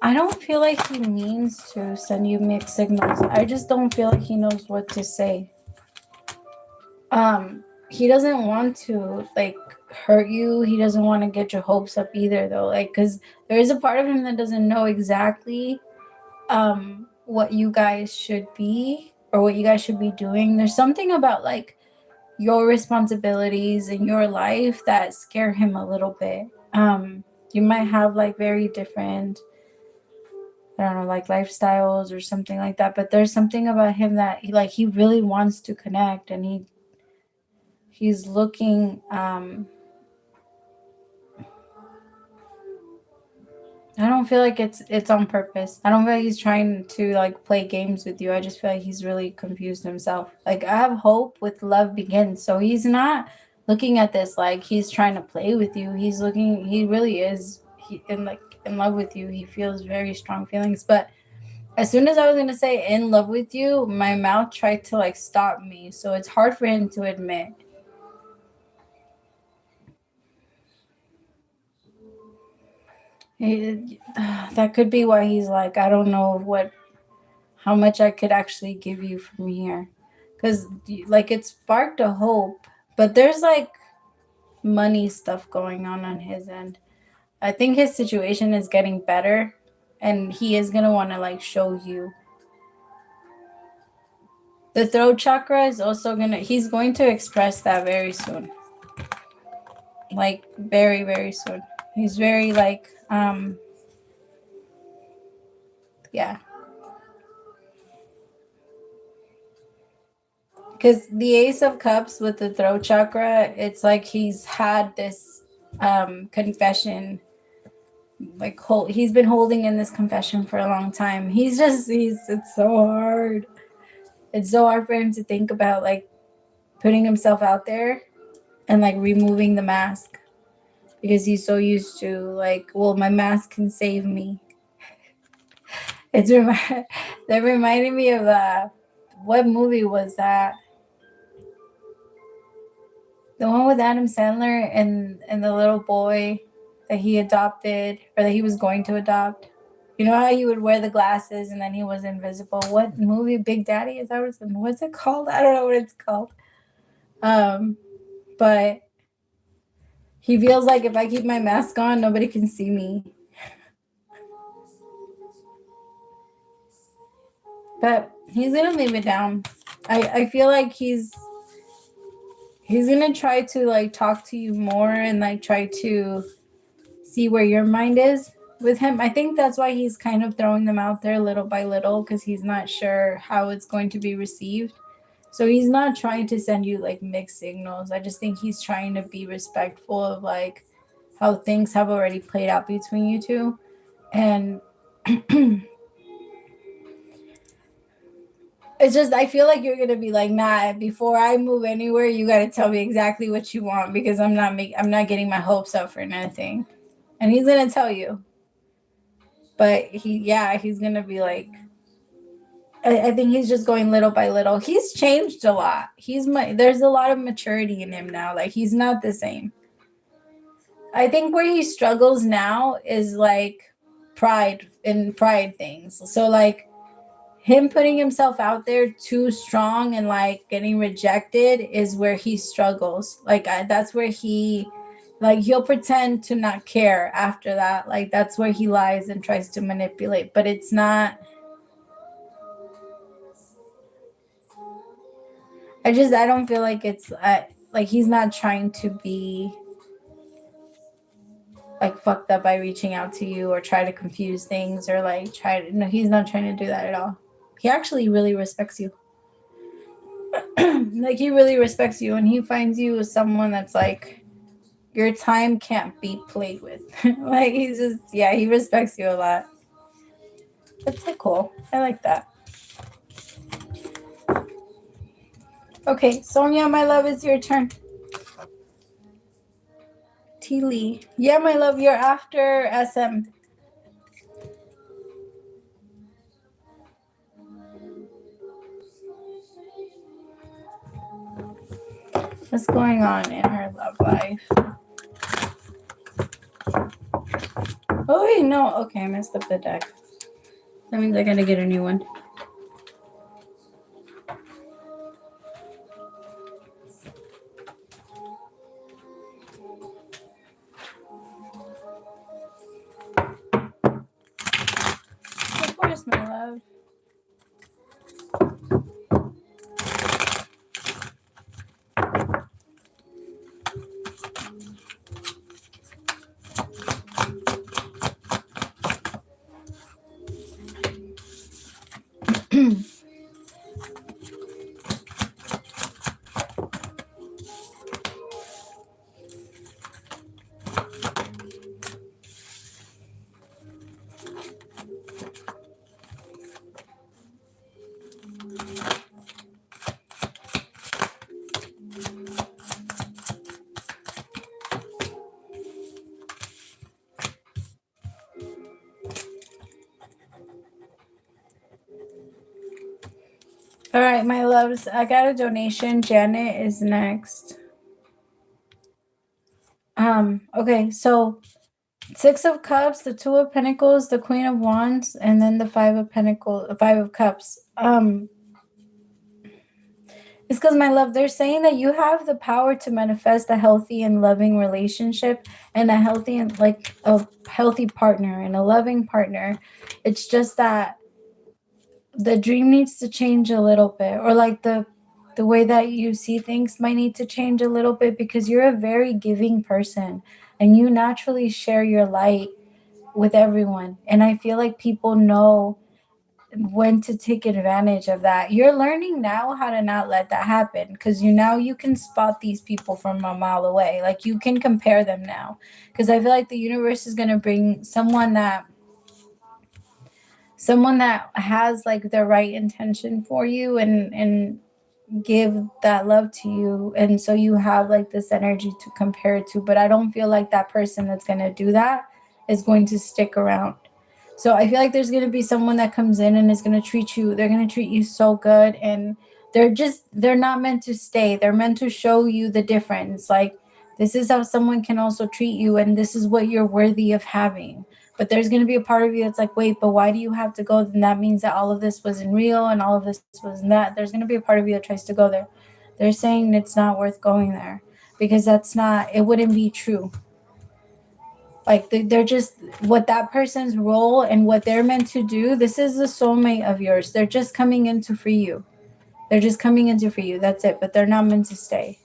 Speaker 1: I don't feel like he means to send you mixed signals. I just don't feel like he knows what to say. He doesn't want to like hurt you. He doesn't want to get your hopes up either, though. Like, because there is a part of him that doesn't know exactly what you guys should be or what you guys should be doing. There's something about like your responsibilities in your life that scare him a little bit. You might have like very different, I don't know, like lifestyles or something like that. But there's something about him that he really wants to connect, and he's looking. I don't feel like it's on purpose. I don't feel like he's trying to like play games with you. I just feel like he's really confused himself. Like, I have hope with love begins. So he's not looking at this like he's trying to play with you. He's looking. He really is in love with you. He feels very strong feelings, but as soon as I was gonna say in love with you, my mouth tried to like stop me. So it's hard for him to admit. That could be why he's like, I don't know how much I could actually give you from here. Because like it sparked a hope, but there's like money stuff going on his end. I think his situation is getting better, and he is gonna want to like show you. The throat chakra is also he's going to express that very soon. Like very, very soon. He's very like, yeah. Because the Ace of Cups with the throat chakra, it's like he's had this confession, like he's been holding in this confession for a long time. It's so hard. It's so hard for him to think about like putting himself out there and like removing the mask, because he's so used to like, well, my mask can save me. That reminded me of what movie was that? The one with Adam Sandler and the little boy that he adopted, or that he was going to adopt. You know how he would wear the glasses and then he was invisible? What movie? Big Daddy? Is that what's it called? I don't know what it's called. But he feels like if I keep my mask on, nobody can see me. But he's gonna leave it down. I feel like he's gonna try to like talk to you more and like try to see where your mind is with him. I think that's why he's kind of throwing them out there little by little, because he's not sure how it's going to be received. So he's not trying to send you like mixed signals. I just think he's trying to be respectful of like how things have already played out between you two. And it's just, I feel like you're gonna be like, nah, before I move anywhere, you gotta tell me exactly what you want, because I'm not getting my hopes up for nothing. And he's gonna tell you. But he's gonna be like, I think he's just going little by little. He's changed a lot. There's a lot of maturity in him now. Like, he's not the same. I think where he struggles now is like pride things. So like him putting himself out there too strong and like getting rejected is where he struggles. Like that's where he'll pretend to not care after that. Like that's where he lies and tries to manipulate, but it's not. I don't feel like it's like he's not trying to be like fucked up by reaching out to you or try to confuse things or like no, he's not trying to do that at all. he actually really respects you. Like, he really respects you, and he finds you as someone that's like, your time can't be played with. Like, he's just, yeah, he respects you a lot. That's so cool. I like that. Okay, Sonia, my love, it's your turn. T. Lee. Yeah, my love, you're after SM. What's going on in her love life? Oh, wait, no. Okay, I messed up the deck. That means I gotta get a new one. Of course, my love. All right, my loves, I got a donation. Janet is next. Okay, so 6 of Cups, the 2 of Pentacles, the Queen of Wands, and then the 5 of Pentacles, 5 of Cups. It's because, my love, they're saying that you have the power to manifest a healthy and loving relationship and a healthy and like a healthy partner and a loving partner. It's just that the dream needs to change a little bit, or like the way that you see things might need to change a little bit, because you're a very giving person and you naturally share your light with everyone. And I feel like people know when to take advantage of that. You're learning now how to not let that happen, because you can spot these people from a mile away. Like, you can compare them now, because I feel like the universe is going to bring someone that has like the right intention for you, and give that love to you, and so you have like this energy to compare it to. But I don't feel like that person that's going to do that is going to stick around. So I feel like there's going to be someone that comes in and is going to they're going to treat you so good, and they're not meant to stay. They're meant to show you the difference. Like, this is how someone can also treat you, and this is what you're worthy of having. But there's going to be a part of you that's like, wait, but why do you have to go? Then that means that all of this wasn't real and all of this wasn't that. There's going to be a part of you that tries to go there. They're saying it's not worth going there, because it wouldn't be true. Like, they're just, what that person's role and what they're meant to do. This is the soulmate of yours. They're just coming in to free you. They're just coming in to free you. That's it. But they're not meant to stay.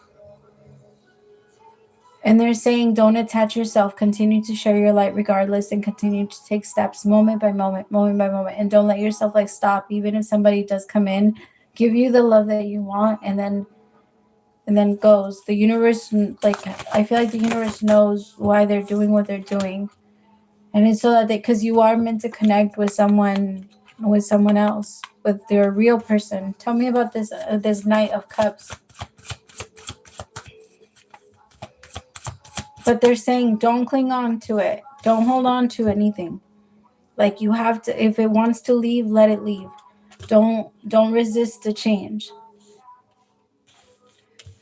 Speaker 1: And they're saying, don't attach yourself. Continue to share your light regardless, and continue to take steps moment by moment, moment by moment. And don't let yourself like stop. Even if somebody does come in, give you the love that you want, and then goes. The universe, like, I feel like the universe knows why they're doing what they're doing. And it's so that because you are meant to connect with someone else, with their real person. Tell me about this Knight of Cups. But they're saying, don't cling on to it. Don't hold on to anything. Like, you have to, if it wants to leave, let it leave. Don't resist the change.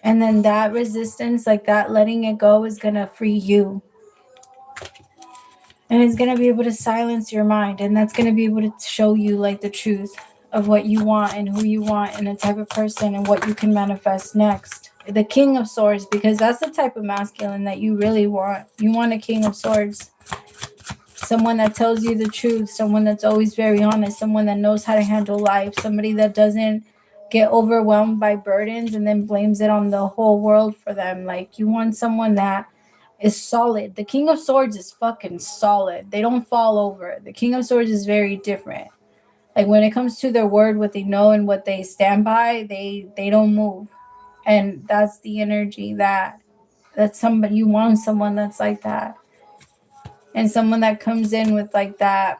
Speaker 1: And then that resistance, like that letting it go, is going to free you. And it's going to be able to silence your mind. And that's going to be able to show you like the truth of what you want and who you want and the type of person and what you can manifest next. The King of Swords, because that's the type of masculine that you really want. You want a King of Swords. Someone that tells you the truth. Someone that's always very honest. Someone that knows how to handle life. Somebody that doesn't get overwhelmed by burdens and then blames it on the whole world for them. Like, you want someone that is solid. The King of Swords is fucking solid. They don't fall over. The King of Swords is very different. Like when it comes to their word, what they know and what they stand by, they don't move. And that's the energy that somebody, you want someone that's like that. And someone that comes in with like that,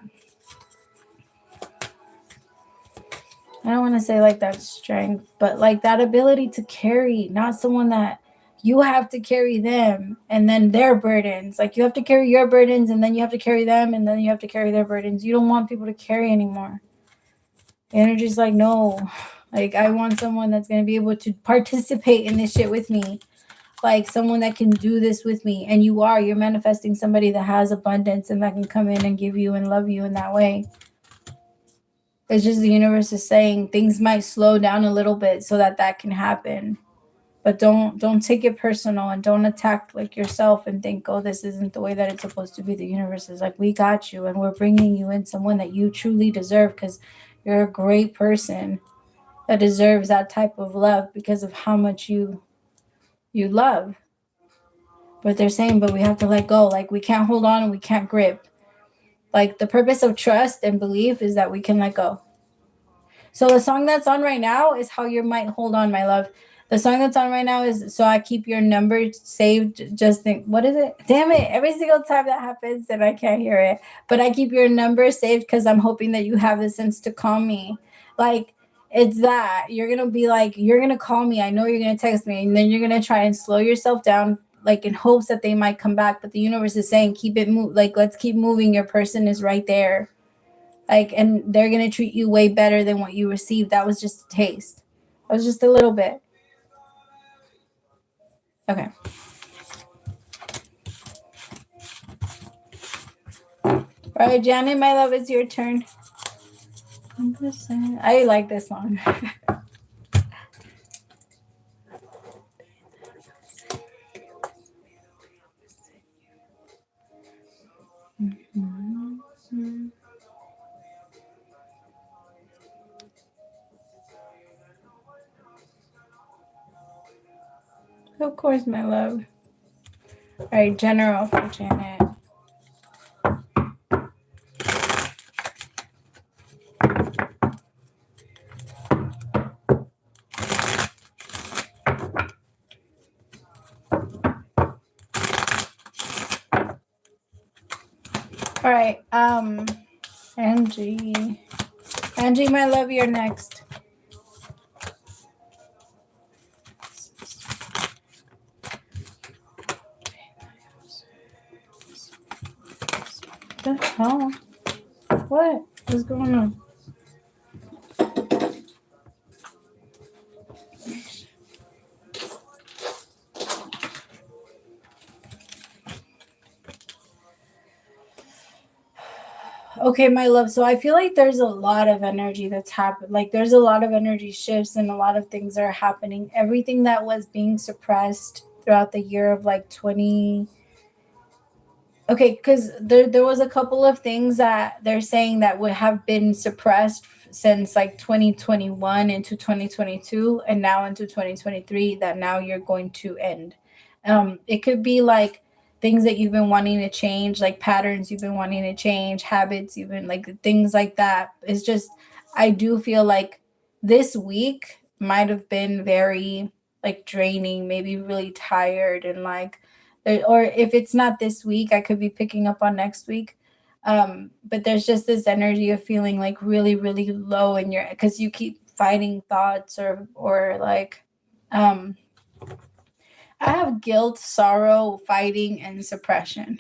Speaker 1: I don't want to say like that strength, but like that ability to carry, not someone that you have to carry them and then their burdens. Like you have to carry your burdens and then you have to carry them and then you have to carry their burdens. You don't want people to carry anymore. The energy's like, no. Like I want someone that's going to be able to participate in this shit with me. Like someone that can do this with me. And you're manifesting somebody that has abundance and that can come in and give you and love you in that way. It's just the universe is saying things might slow down a little bit so that can happen. But don't take it personal and don't attack like yourself and think, oh, this isn't the way that it's supposed to be. The universe is like, we got you and we're bringing you in someone that you truly deserve because you're a great person that deserves that type of love because of how much you love. But they're saying, but we have to let go. Like we can't hold on and we can't grip. Like the purpose of trust and belief is that we can let go. So the song that's on right now is How You Might Hold On, My Love. The song that's on right now is So I Keep Your Number Saved. Just think, what is it? Damn it. Every single time that happens and I can't hear it. But I keep your number saved because I'm hoping that you have the sense to call me. Like, it's that. You're going to be like, you're going to call me. I know you're going to text me. And then you're going to try and slow yourself down, like in hopes that they might come back. But the universe is saying, keep it like, let's keep moving. Your person is right there. Like, and they're going to treat you way better than what you received. That was just a taste. That was just a little bit. Okay. All right, Janet, my love, it's your turn. I like this song. Of course, my love. All right, general for Janet. All right, Angie. Angie, my love, you're next. What the hell? What is going on? Okay, my love. So I feel like there's a lot of energy that's happened. Like there's a lot of energy shifts and a lot of things are happening. Everything that was being suppressed throughout the year of like 20. Okay, because there was a couple of things that they're saying that would have been suppressed since like 2021 into 2022 and now into 2023 that now you're going to end. It could be like things that you've been wanting to change, like patterns you've been wanting to change, habits, even like things like that. It's just, I do feel like this week might have been very like draining, maybe really tired and like, or if it's not this week, I could be picking up on next week. But there's just this energy of feeling like really, really low in your, because you keep fighting thoughts or like, I have guilt, sorrow, fighting, and suppression.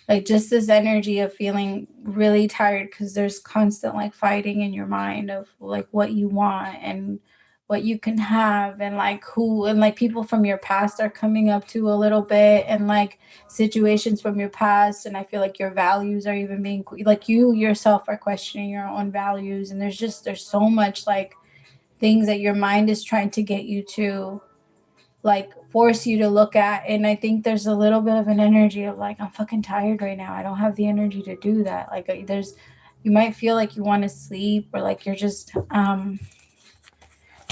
Speaker 1: Like just this energy of feeling really tired because there's constant like fighting in your mind of like what you want and what you can have and like who and like people from your past are coming up to a little bit and like situations from your past, and I feel like your values are even being like you yourself are questioning your own values, and there's so much like things that your mind is trying to get you to like force you to look at. And I think there's a little bit of an energy of like, I'm fucking tired right now, I don't have the energy to do that. Like there's, you might feel like you want to sleep or like you're just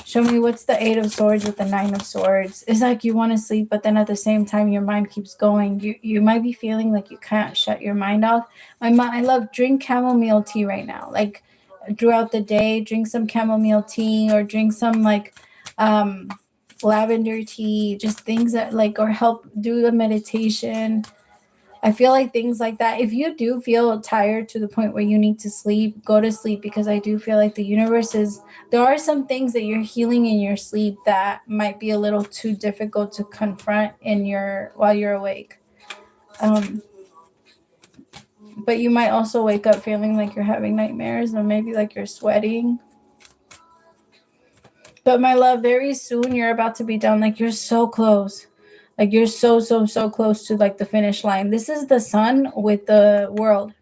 Speaker 1: show me what's the 8 of swords with the 9 of swords. It's like you want to sleep, but then at the same time your mind keeps going. You might be feeling like you can't shut your mind off. I love drink chamomile tea right now. Like throughout the day. Drink some chamomile tea or drink some like lavender tea, just things that like, or help do a meditation. I feel like things like that. If you do feel tired to the point where you need to sleep, go to sleep, because I do feel like the universe is, there are some things that you're healing in your sleep that might be a little too difficult to confront in your while you're awake. But you might also wake up feeling like you're having nightmares, or maybe like you're sweating. But my love, very soon you're about to be done. Like you're so close. Like you're so close to like the finish line. This is the sun with the world.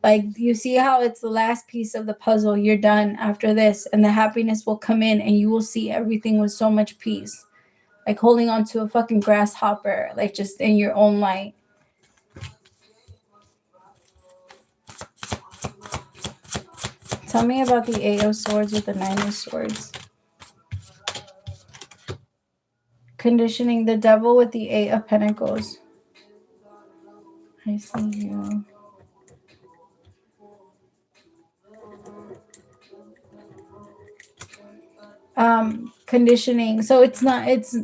Speaker 1: Like you see how it's the last piece of the puzzle. You're done after this, and the happiness will come in, and you will see everything with so much peace. Like holding on to a fucking grasshopper, like just in your own light. Tell me about the Eight of Swords with the Nine of Swords. Conditioning the devil with the Eight of Pentacles. I see you. Conditioning. So it's not, it's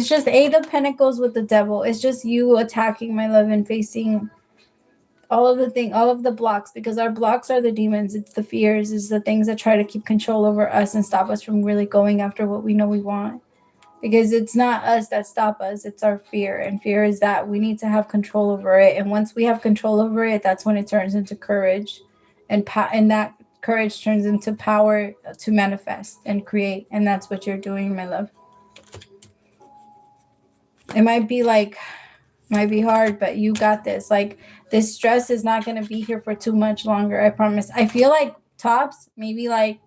Speaker 1: just Eight of Pentacles with the devil. It's just you attacking, my love, and facing all of the blocks, because our blocks are the demons. It's the fears, it's the things that try to keep control over us and stop us from really going after what we know we want. Because it's not us that stop us, it's our fear. And fear is that we need to have control over it. And once we have control over it, that's when it turns into courage. And that courage turns into power to manifest and create. And that's what you're doing, my love. It might be hard, but you got this. Like, this stress is not going to be here for too much longer, I promise. I feel like tops, maybe like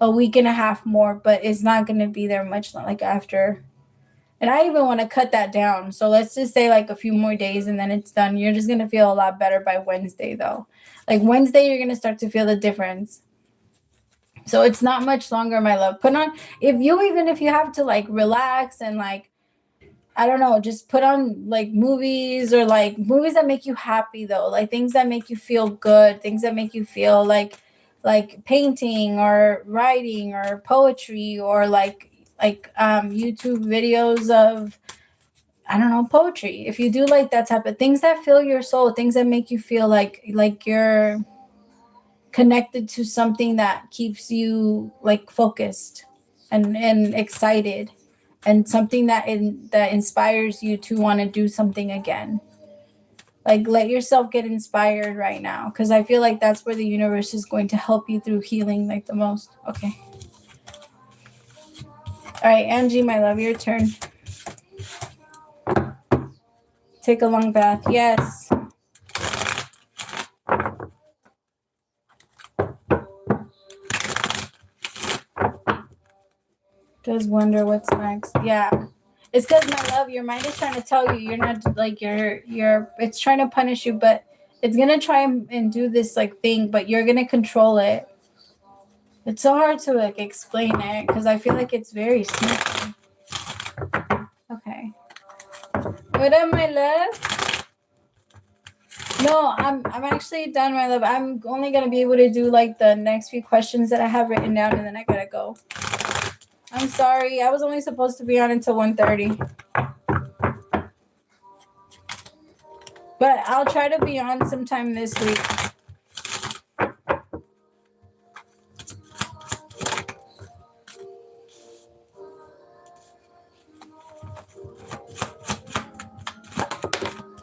Speaker 1: a week and a half more, but it's not going to be there much like after. And I even want to cut that down. So let's just say like a few more days and then it's done. You're just going to feel a lot better by Wednesday, though. Like Wednesday, you're going to start to feel the difference. So it's not much longer, my love. Put on, even if you have to like relax and like, I don't know, just put on like movies, or like movies that make you happy, though. Like things that make you feel good, things that make you feel like painting or writing or poetry, or like YouTube videos of, I don't know, poetry. If you do like that type of things that fill your soul, things that make you feel like you're connected to something that keeps you like focused and excited, and something that inspires you to want to do something again. Like let yourself get inspired right now, because I feel like that's where the universe is going to help you through healing like the most. Okay. All right, Angie, my love, your turn. Take a long bath. Yes. Does wonder what's next. Yeah. It's because, my love, your mind is trying to tell you you're not like it's trying to punish you, but it's gonna try and do this like thing, but you're gonna control it. It's so hard to like explain it because I feel like it's very sneaky. Okay. What up, my love? No, I'm actually done, my love. I'm only gonna be able to do like the next few questions that I have written down, and then I gotta go. I'm sorry. I was only supposed to be on until 1:30. But I'll try to be on sometime this week.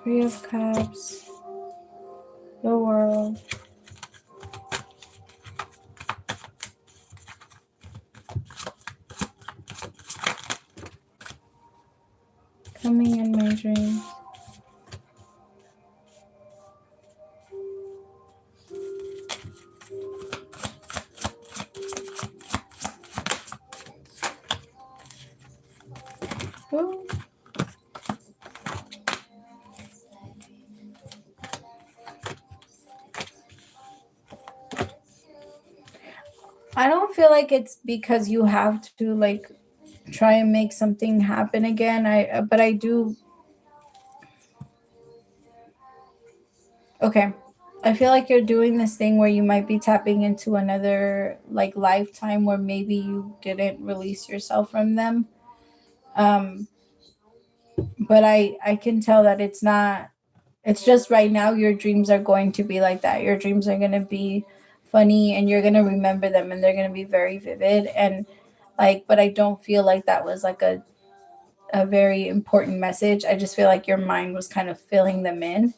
Speaker 1: Three of Cups. The World. Coming in my dreams. Ooh. I don't feel like it's because you have to like try and make something happen again. But I do. Okay. I feel like you're doing this thing where you might be tapping into another like lifetime where maybe you didn't release yourself from them. Um, but I can tell that it's not. It's just right now your dreams are going to be like that. Your dreams are going to be funny and you're going to remember them and they're going to be very vivid and like, but I don't feel like that was like a very important message. I just feel like your mind was kind of filling them in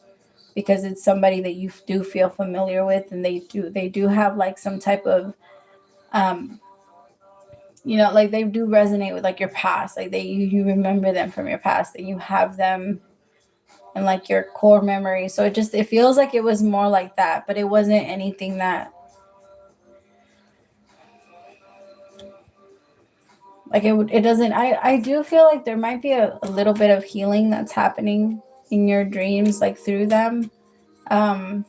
Speaker 1: because it's somebody that you do feel familiar with and they do have like some type of um like they do resonate with like your past, like you remember them from your past and you have them and like your core memory. So it feels like it was more like that, but it wasn't anything that like it doesn't. I do feel like there might be a little bit of healing that's happening in your dreams like through them. Um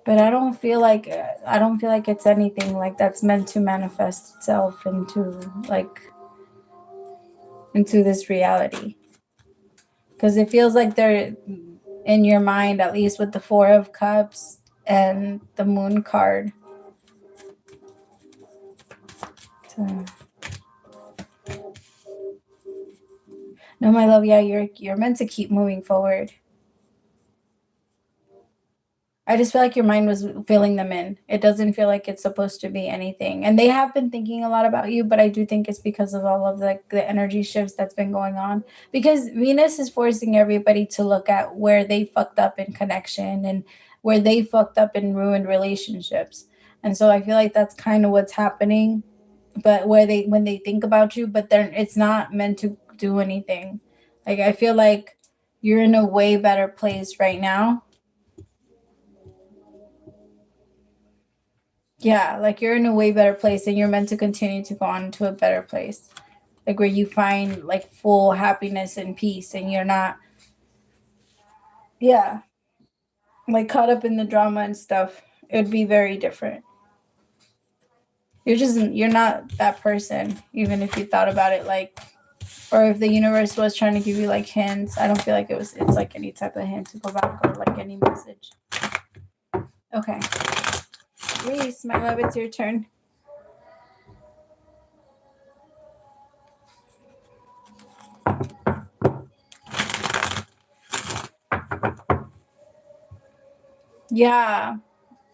Speaker 1: but I don't feel like it's anything like that's meant to manifest itself into this reality, because it feels like they're in your mind, at least with the Four of Cups and the Moon card. So, no, my love, yeah, you're meant to keep moving forward. I just feel like your mind was filling them in. It doesn't feel like it's supposed to be anything. And they have been thinking a lot about you, but I do think it's because of all of the energy shifts that's been going on. Because Venus is forcing everybody to look at where they fucked up in connection and where they fucked up in ruined relationships. And so I feel like that's kind of what's happening. But when they think about you, but then it's not meant to do anything. Like I feel like you're in a way better place right now. Yeah, like you're in a way better place and you're meant to continue to go on to a better place. Like where you find like full happiness and peace and you're not, yeah, like caught up in the drama and stuff. It would be very different. You're not that person, even if you thought about it like, or if the universe was trying to give you like hints. I don't feel like it's like any type of hint to go back or like any message. Okay. Reese, my love, it's your turn. Yeah.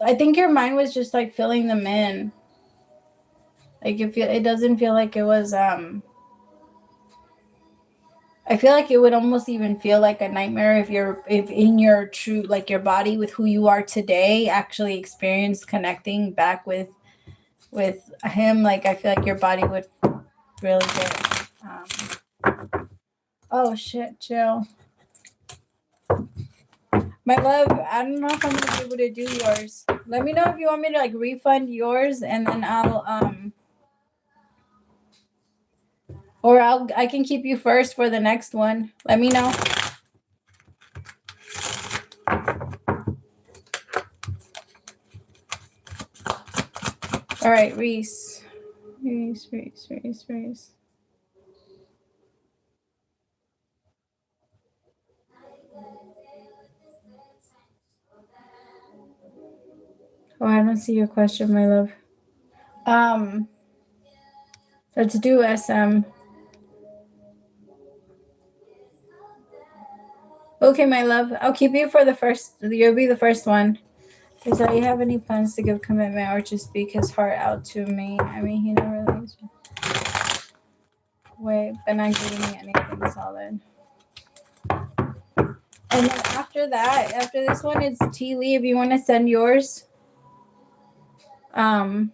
Speaker 1: I think your mind was just like filling them in. Like it doesn't feel like it was I feel like it would almost even feel like a nightmare if in your true like your body with who you are today actually experienced connecting back with him. Like I feel like your body would really get oh shit, chill. My love, I don't know if I'm gonna be able to do yours. Let me know if you want me to like refund yours and then I can keep you first for the next one. Let me know. All right, Reese. Reese. Oh, I don't see your question, my love. Um, let's do SM. Okay, my love. I'll keep you for the first. You'll be the first one. Does he have any plans to give commitment or just speak his heart out to me? I mean, he never really. Wait, but not giving me anything solid. And then after this one, it's T Lee. If you want to send yours, um,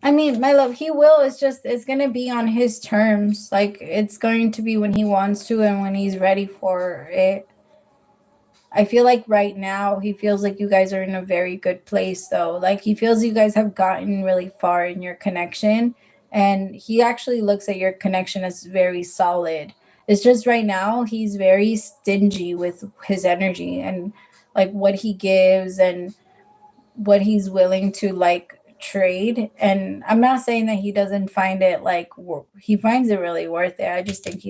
Speaker 1: I mean, my love, he will. It's going to be on his terms. Like, it's going to be when he wants to and when he's ready for it. I feel like right now he feels like you guys are in a very good place, though. Like, he feels you guys have gotten really far in your connection, and he actually looks at your connection as very solid. It's just right now he's very stingy with his energy and like what he gives and what he's willing to like trade. And I'm not saying that he doesn't find it like he finds it really worth it. I just think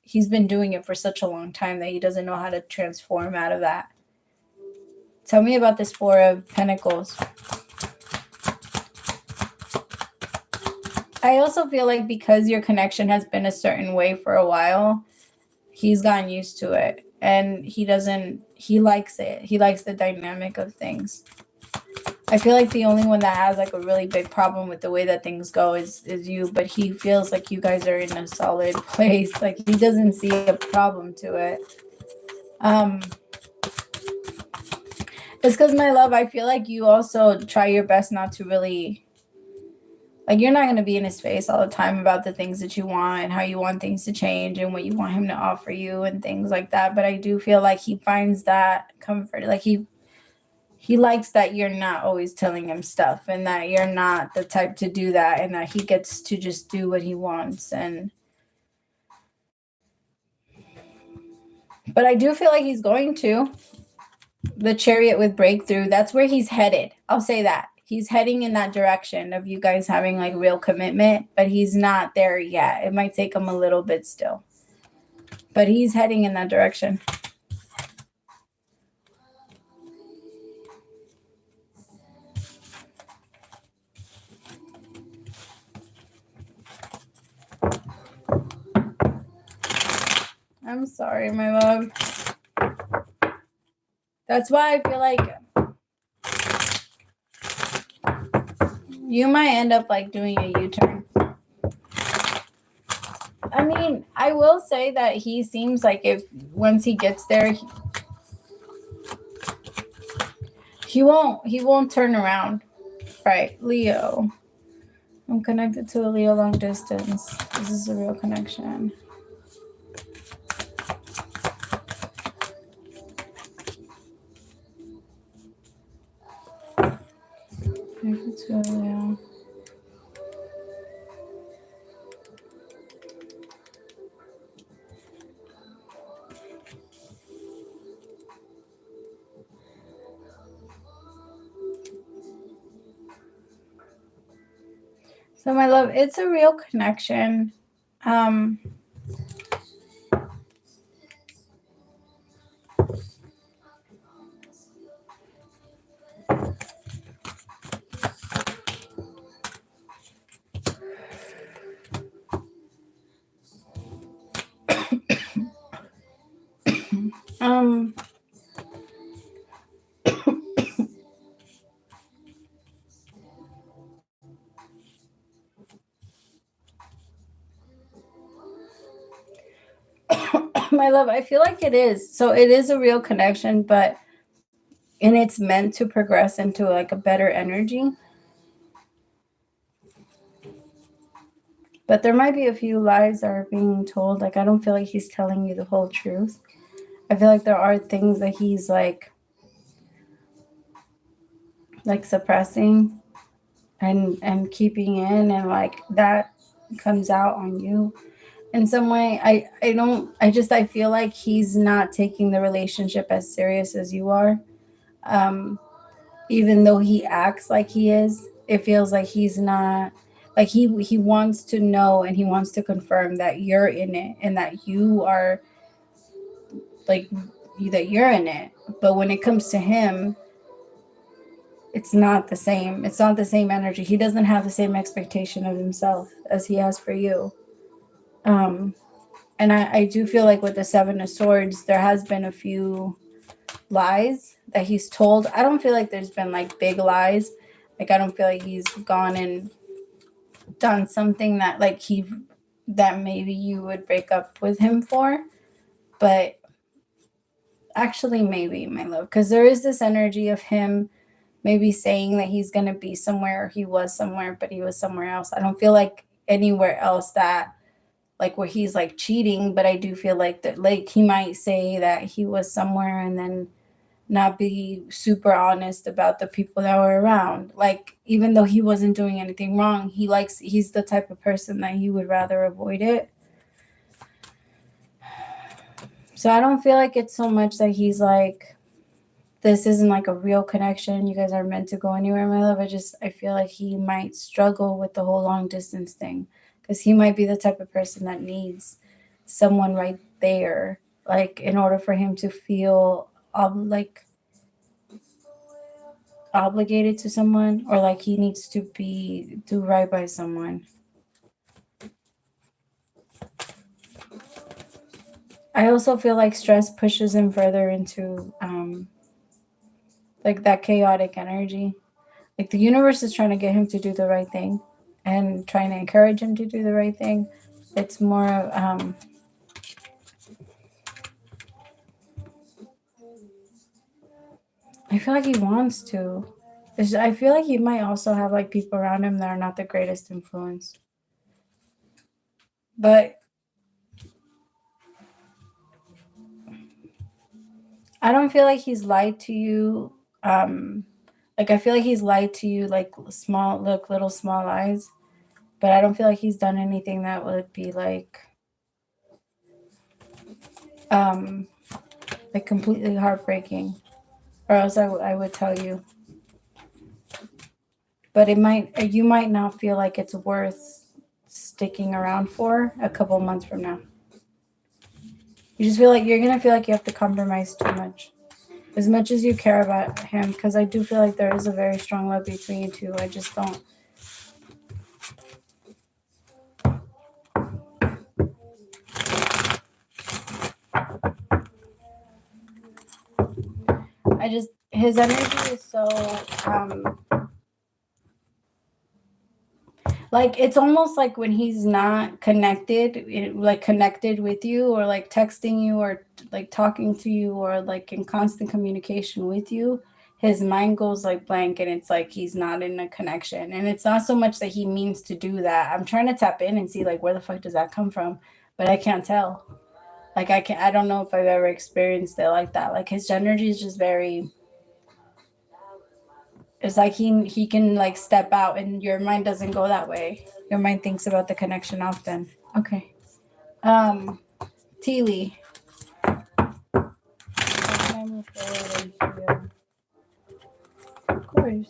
Speaker 1: he's been doing it for such a long time that he doesn't know how to transform out of that. Tell me about this Four of Pentacles. I also feel like because your connection has been a certain way for a while, he's gotten used to it, and he likes it. He likes the dynamic of things. I feel like the only one that has like a really big problem with the way that things go is you, but he feels like you guys are in a solid place. Like, he doesn't see a problem to it. It's because, my love, I feel like you also try your best not to really, like, you're not going to be in his face all the time about the things that you want and how you want things to change and what you want him to offer you and things like that. But I do feel like he finds that comfort. Like, he likes that you're not always telling him stuff and that you're not the type to do that and that he gets to just do what he wants. But I do feel like he's going to. The Chariot with breakthrough, that's where he's headed. I'll say that. He's heading in that direction of you guys having like real commitment, but he's not there yet. It might take him a little bit still. But he's heading in that direction. I'm sorry, my love. That's why I feel like you might end up like doing a U-turn. I mean, I will say that he seems like if once he gets there, he won't turn around. Right, Leo. I'm connected to a Leo long distance. This is a real connection. Connected to a Leo. So, my love, it's a real connection. My love, I feel like it is. So it is a real connection, and it's meant to progress into like a better energy. But there might be a few lies that are being told. Like, I don't feel like he's telling you the whole truth. I feel like there are things that he's like suppressing and keeping in, and like that comes out on you in some way. I feel like he's not taking the relationship as serious as you are. Even though he acts like he is, it feels like he's not. Like, he wants to know and he wants to confirm that you're in it and that you are like that you're in it. But when it comes to him, it's not the same. It's not the same energy. He doesn't have the same expectation of himself as he has for you. And I do feel like with the Seven of Swords, there has been a few lies that he's told. I don't feel like there's been like big lies. Like, I don't feel like he's gone and done something that like that maybe you would break up with him for. But actually, maybe, my love, because there is this energy of him maybe saying that he's going to be somewhere, or he was somewhere, but he was somewhere else. I don't feel like anywhere else that like where he's like cheating, but I do feel like that like he might say that he was somewhere and then not be super honest about the people that were around. Like even though he wasn't doing anything wrong, he's the type of person that he would rather avoid it. So I don't feel like it's so much that he's like, this isn't like a real connection, you guys are meant to go anywhere, my love. I feel like he might struggle with the whole long distance thing, because he might be the type of person that needs someone right there, like in order for him to feel like obligated to someone, or like he needs to do right by someone. I also feel like stress pushes him further into like that chaotic energy. Like the universe is trying to get him to do the right thing and trying to encourage him to do the right thing. It's more I feel like he wants to. I feel like he might also have like people around him that are not the greatest influence. But I don't feel like he's lied to you. Like I feel like he's lied to you like little small lies. But I don't feel like he's done anything that would be like completely heartbreaking. Or else I would tell you. But you might not feel like it's worth sticking around for a couple months from now. You just feel like you're gonna feel like you have to compromise too much, as much as you care about him. Because I do feel like there is a very strong love between you two. I just don't. His energy is so like it's almost like when he's not connected with you, or like texting you, or like talking to you, or like in constant communication with you, his mind goes like blank, and it's like he's not in a connection. And it's not so much that he means to do that. I'm trying to tap in and see like where the fuck does that come from, but I can't tell. Like I don't know if I've ever experienced it like that. Like his energy is just very, it's like he can like step out and your mind doesn't go that way. Your mind thinks about the connection often. Okay. Teely. Can I move forward and heal? Of course.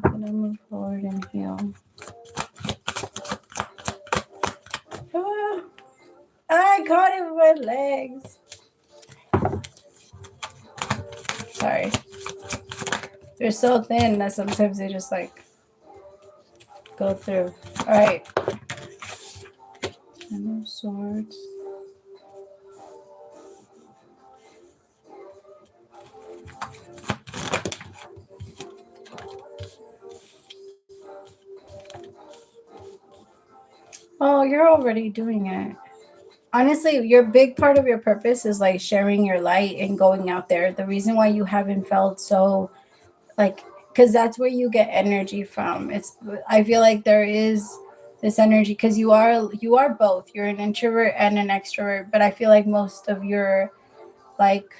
Speaker 1: Can I move forward and heal? Ah, I caught it with my legs. Sorry. They're so thin that sometimes they just like go through. All right. Ten of Swords. Oh, you're already doing it. Honestly, your big part of your purpose is like sharing your light and going out there. The reason why you haven't felt so like, because that's where you get energy from. I feel like there is this energy because you are both. You're an introvert and an extrovert, but I feel like most of your like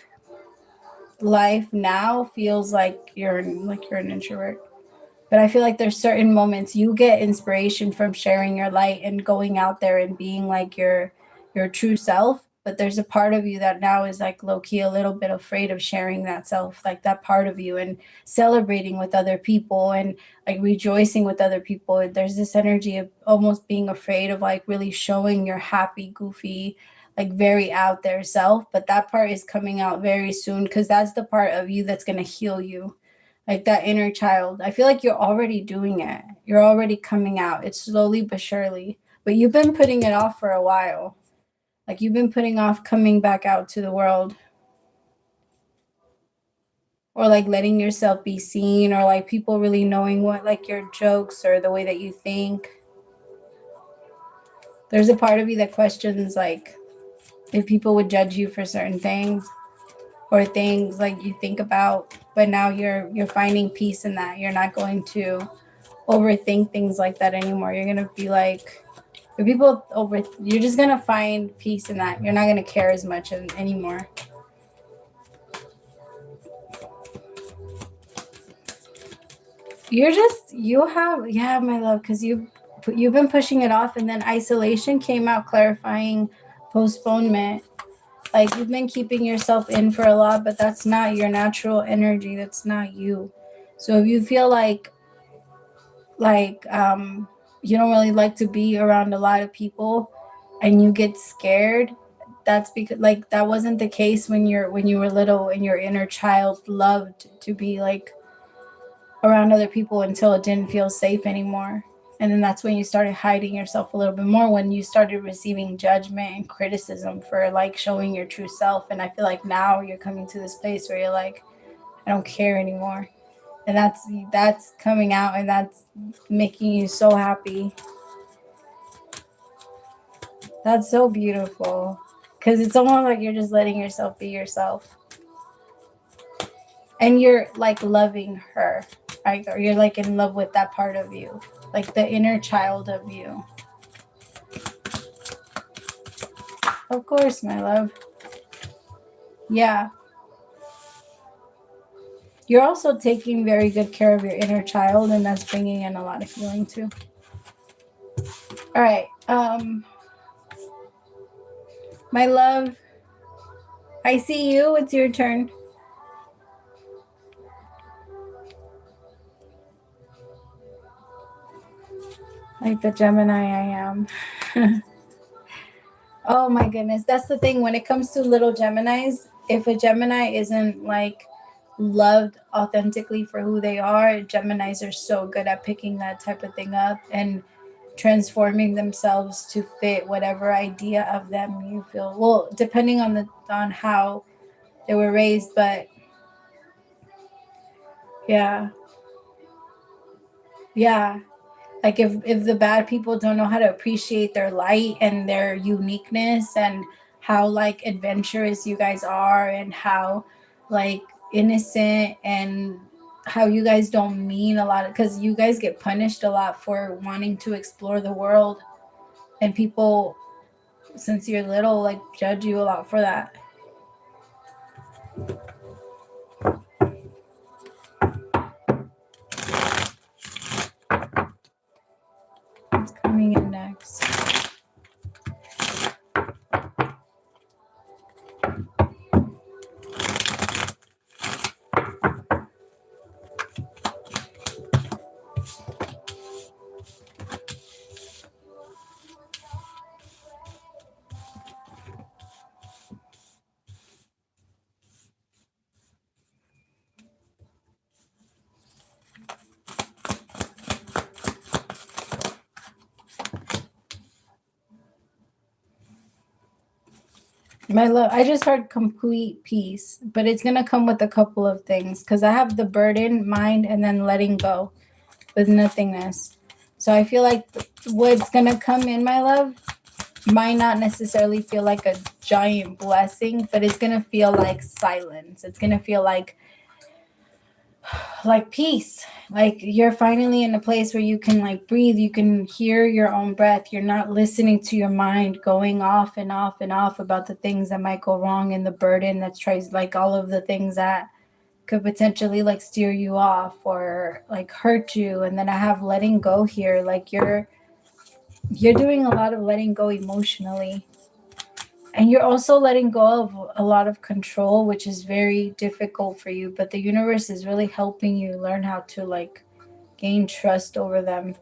Speaker 1: life now feels like you're an introvert. But I feel like there's certain moments you get inspiration from sharing your light and going out there and being like your true self. But there's a part of you that now is like low key a little bit afraid of sharing that self, like that part of you, and celebrating with other people and like rejoicing with other people. There's this energy of almost being afraid of like really showing your happy, goofy, like very out there self. But that part is coming out very soon because that's the part of you that's going to heal you, like that inner child. I feel like you're already doing it. You're already coming out. It's slowly but surely. But you've been putting it off for a while. Like you've been putting off coming back out to the world. Or like letting yourself be seen, or like people really knowing what like your jokes or the way that you think. There's a part of you that questions like if people would judge you for certain things, or things like you think about but now you're finding peace in that. You're not going to overthink things like that anymore. You're gonna be like, if people over, you're just gonna find peace in that. You're not gonna care as much anymore. Yeah, my love, because you've been pushing it off, and then isolation came out, clarifying postponement. Like, you've been keeping yourself in for a lot, but that's not your natural energy. That's not you. So if you feel like you don't really like to be around a lot of people and you get scared, that's because like that wasn't the case when you were little, and your inner child loved to be like around other people until it didn't feel safe anymore. And then that's when you started hiding yourself a little bit more, when you started receiving judgment and criticism for like showing your true self. And I feel like now you're coming to this place where you're like, I don't care anymore. And that's coming out, and that's making you so happy. That's so beautiful, because it's almost like you're just letting yourself be yourself, and you're like loving her, right? Or you're like in love with that part of you, like the inner child of you. Of course, my love. Yeah. You're also taking very good care of your inner child, and that's bringing in a lot of healing too. All right. My love, I see you. It's your turn. Like the Gemini I am. Oh my goodness. That's the thing. When it comes to little Geminis, if a Gemini isn't like loved authentically for who they are, Geminis are so good at picking that type of thing up and transforming themselves to fit whatever idea of them you feel. Well, depending on how they were raised, but yeah. Yeah. Like if the bad people don't know how to appreciate their light and their uniqueness, and how like adventurous you guys are, and how like innocent, and how you guys don't mean a lot, because you guys get punished a lot for wanting to explore the world, and people, since you're little, like judge you a lot for that. It's coming in next. My love, I just heard complete peace, but it's going to come with a couple of things, because I have the burden, mind, and then letting go with nothingness. So I feel like what's going to come in, my love, might not necessarily feel like a giant blessing, but it's going to feel like silence. It's going to feel like peace. Like you're finally in a place where you can like breathe, you can hear your own breath. You're not listening to your mind going off and off and off about the things that might go wrong, and the burden that tries, like all of the things that could potentially like steer you off or like hurt you. And then I have letting go here. Like you're doing a lot of letting go emotionally. And you're also letting go of a lot of control, which is very difficult for you. But the universe is really helping you learn how to like gain trust over them.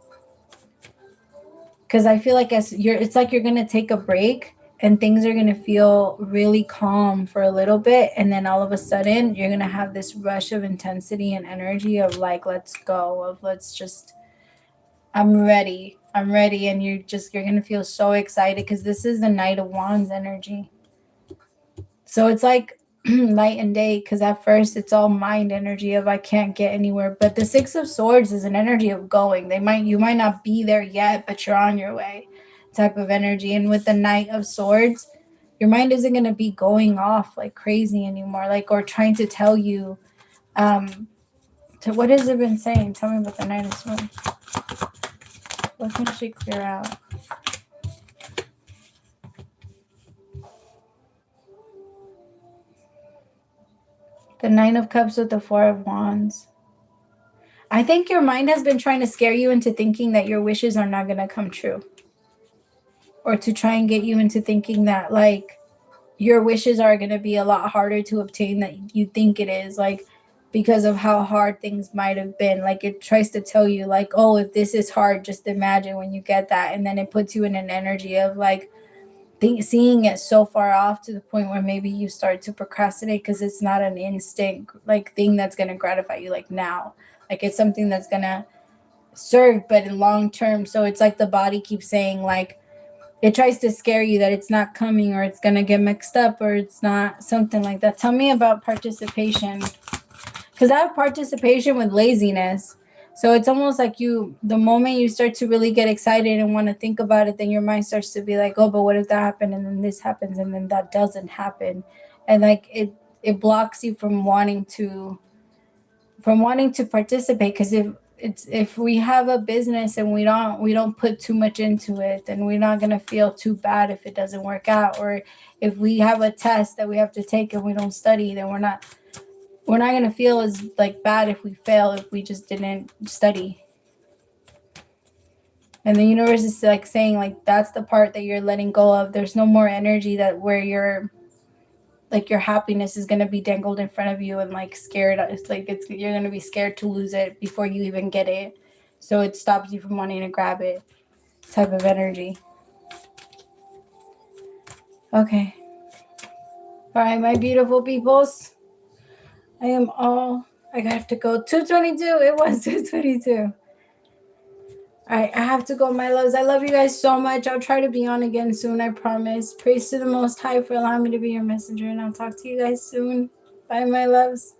Speaker 1: Because I feel like it's like you're going to take a break, and things are going to feel really calm for a little bit. And then all of a sudden you're going to have this rush of intensity and energy of like, let's go, of let's just, I'm ready. And you're going to feel so excited, because this is the Knight of Wands energy. So it's like night and day, because at first it's all mind energy of I can't get anywhere. But the Six of Swords is an energy of going. You might not be there yet, but you're on your way type of energy. And with the Knight of Swords, your mind isn't going to be going off like crazy anymore, like, or trying to tell you So what has it been saying? Tell me about the Knight of Swords. What can she clear out? The Nine of Cups with the Four of Wands. I think your mind has been trying to scare you into thinking that your wishes are not going to come true. Or to try and get you into thinking that, like, your wishes are going to be a lot harder to obtain that you think it is. Like, because of how hard things might have been. Like, it tries to tell you, like, oh, if this is hard, just imagine when you get that. And then it puts you in an energy of, like, seeing it so far off to the point where maybe you start to procrastinate because it's not an instant like thing that's going to gratify you like now. Like, it's something that's going to serve but in long term. So it's like the body keeps saying, like, it tries to scare you that it's not coming or it's going to get mixed up or it's not, something like that. Tell me about participation, because I have participation with laziness. So it's almost like the moment you start to really get excited and want to think about it, then your mind starts to be like, oh, but what if that happened? And then this happens and then that doesn't happen. And like it blocks you from wanting to participate. Because if we have a business and we don't put too much into it, then we're not going to feel too bad if it doesn't work out. Or if we have a test that we have to take and we don't study, then we're not going to feel as like bad if we fail, if we just didn't study. And the universe is like saying, like, that's the part that you're letting go of. There's no more energy that where your happiness is going to be dangled in front of you and like scared. It's like you're going to be scared to lose it before you even get it. So it stops you from wanting to grab it, type of energy. Okay. All right, my beautiful peoples. I have to go. 222. It was 222. All right, I have to go, my loves. I love you guys so much. I'll try to be on again soon, I promise. Praise to the Most High for allowing me to be your messenger, and I'll talk to you guys soon. Bye, my loves.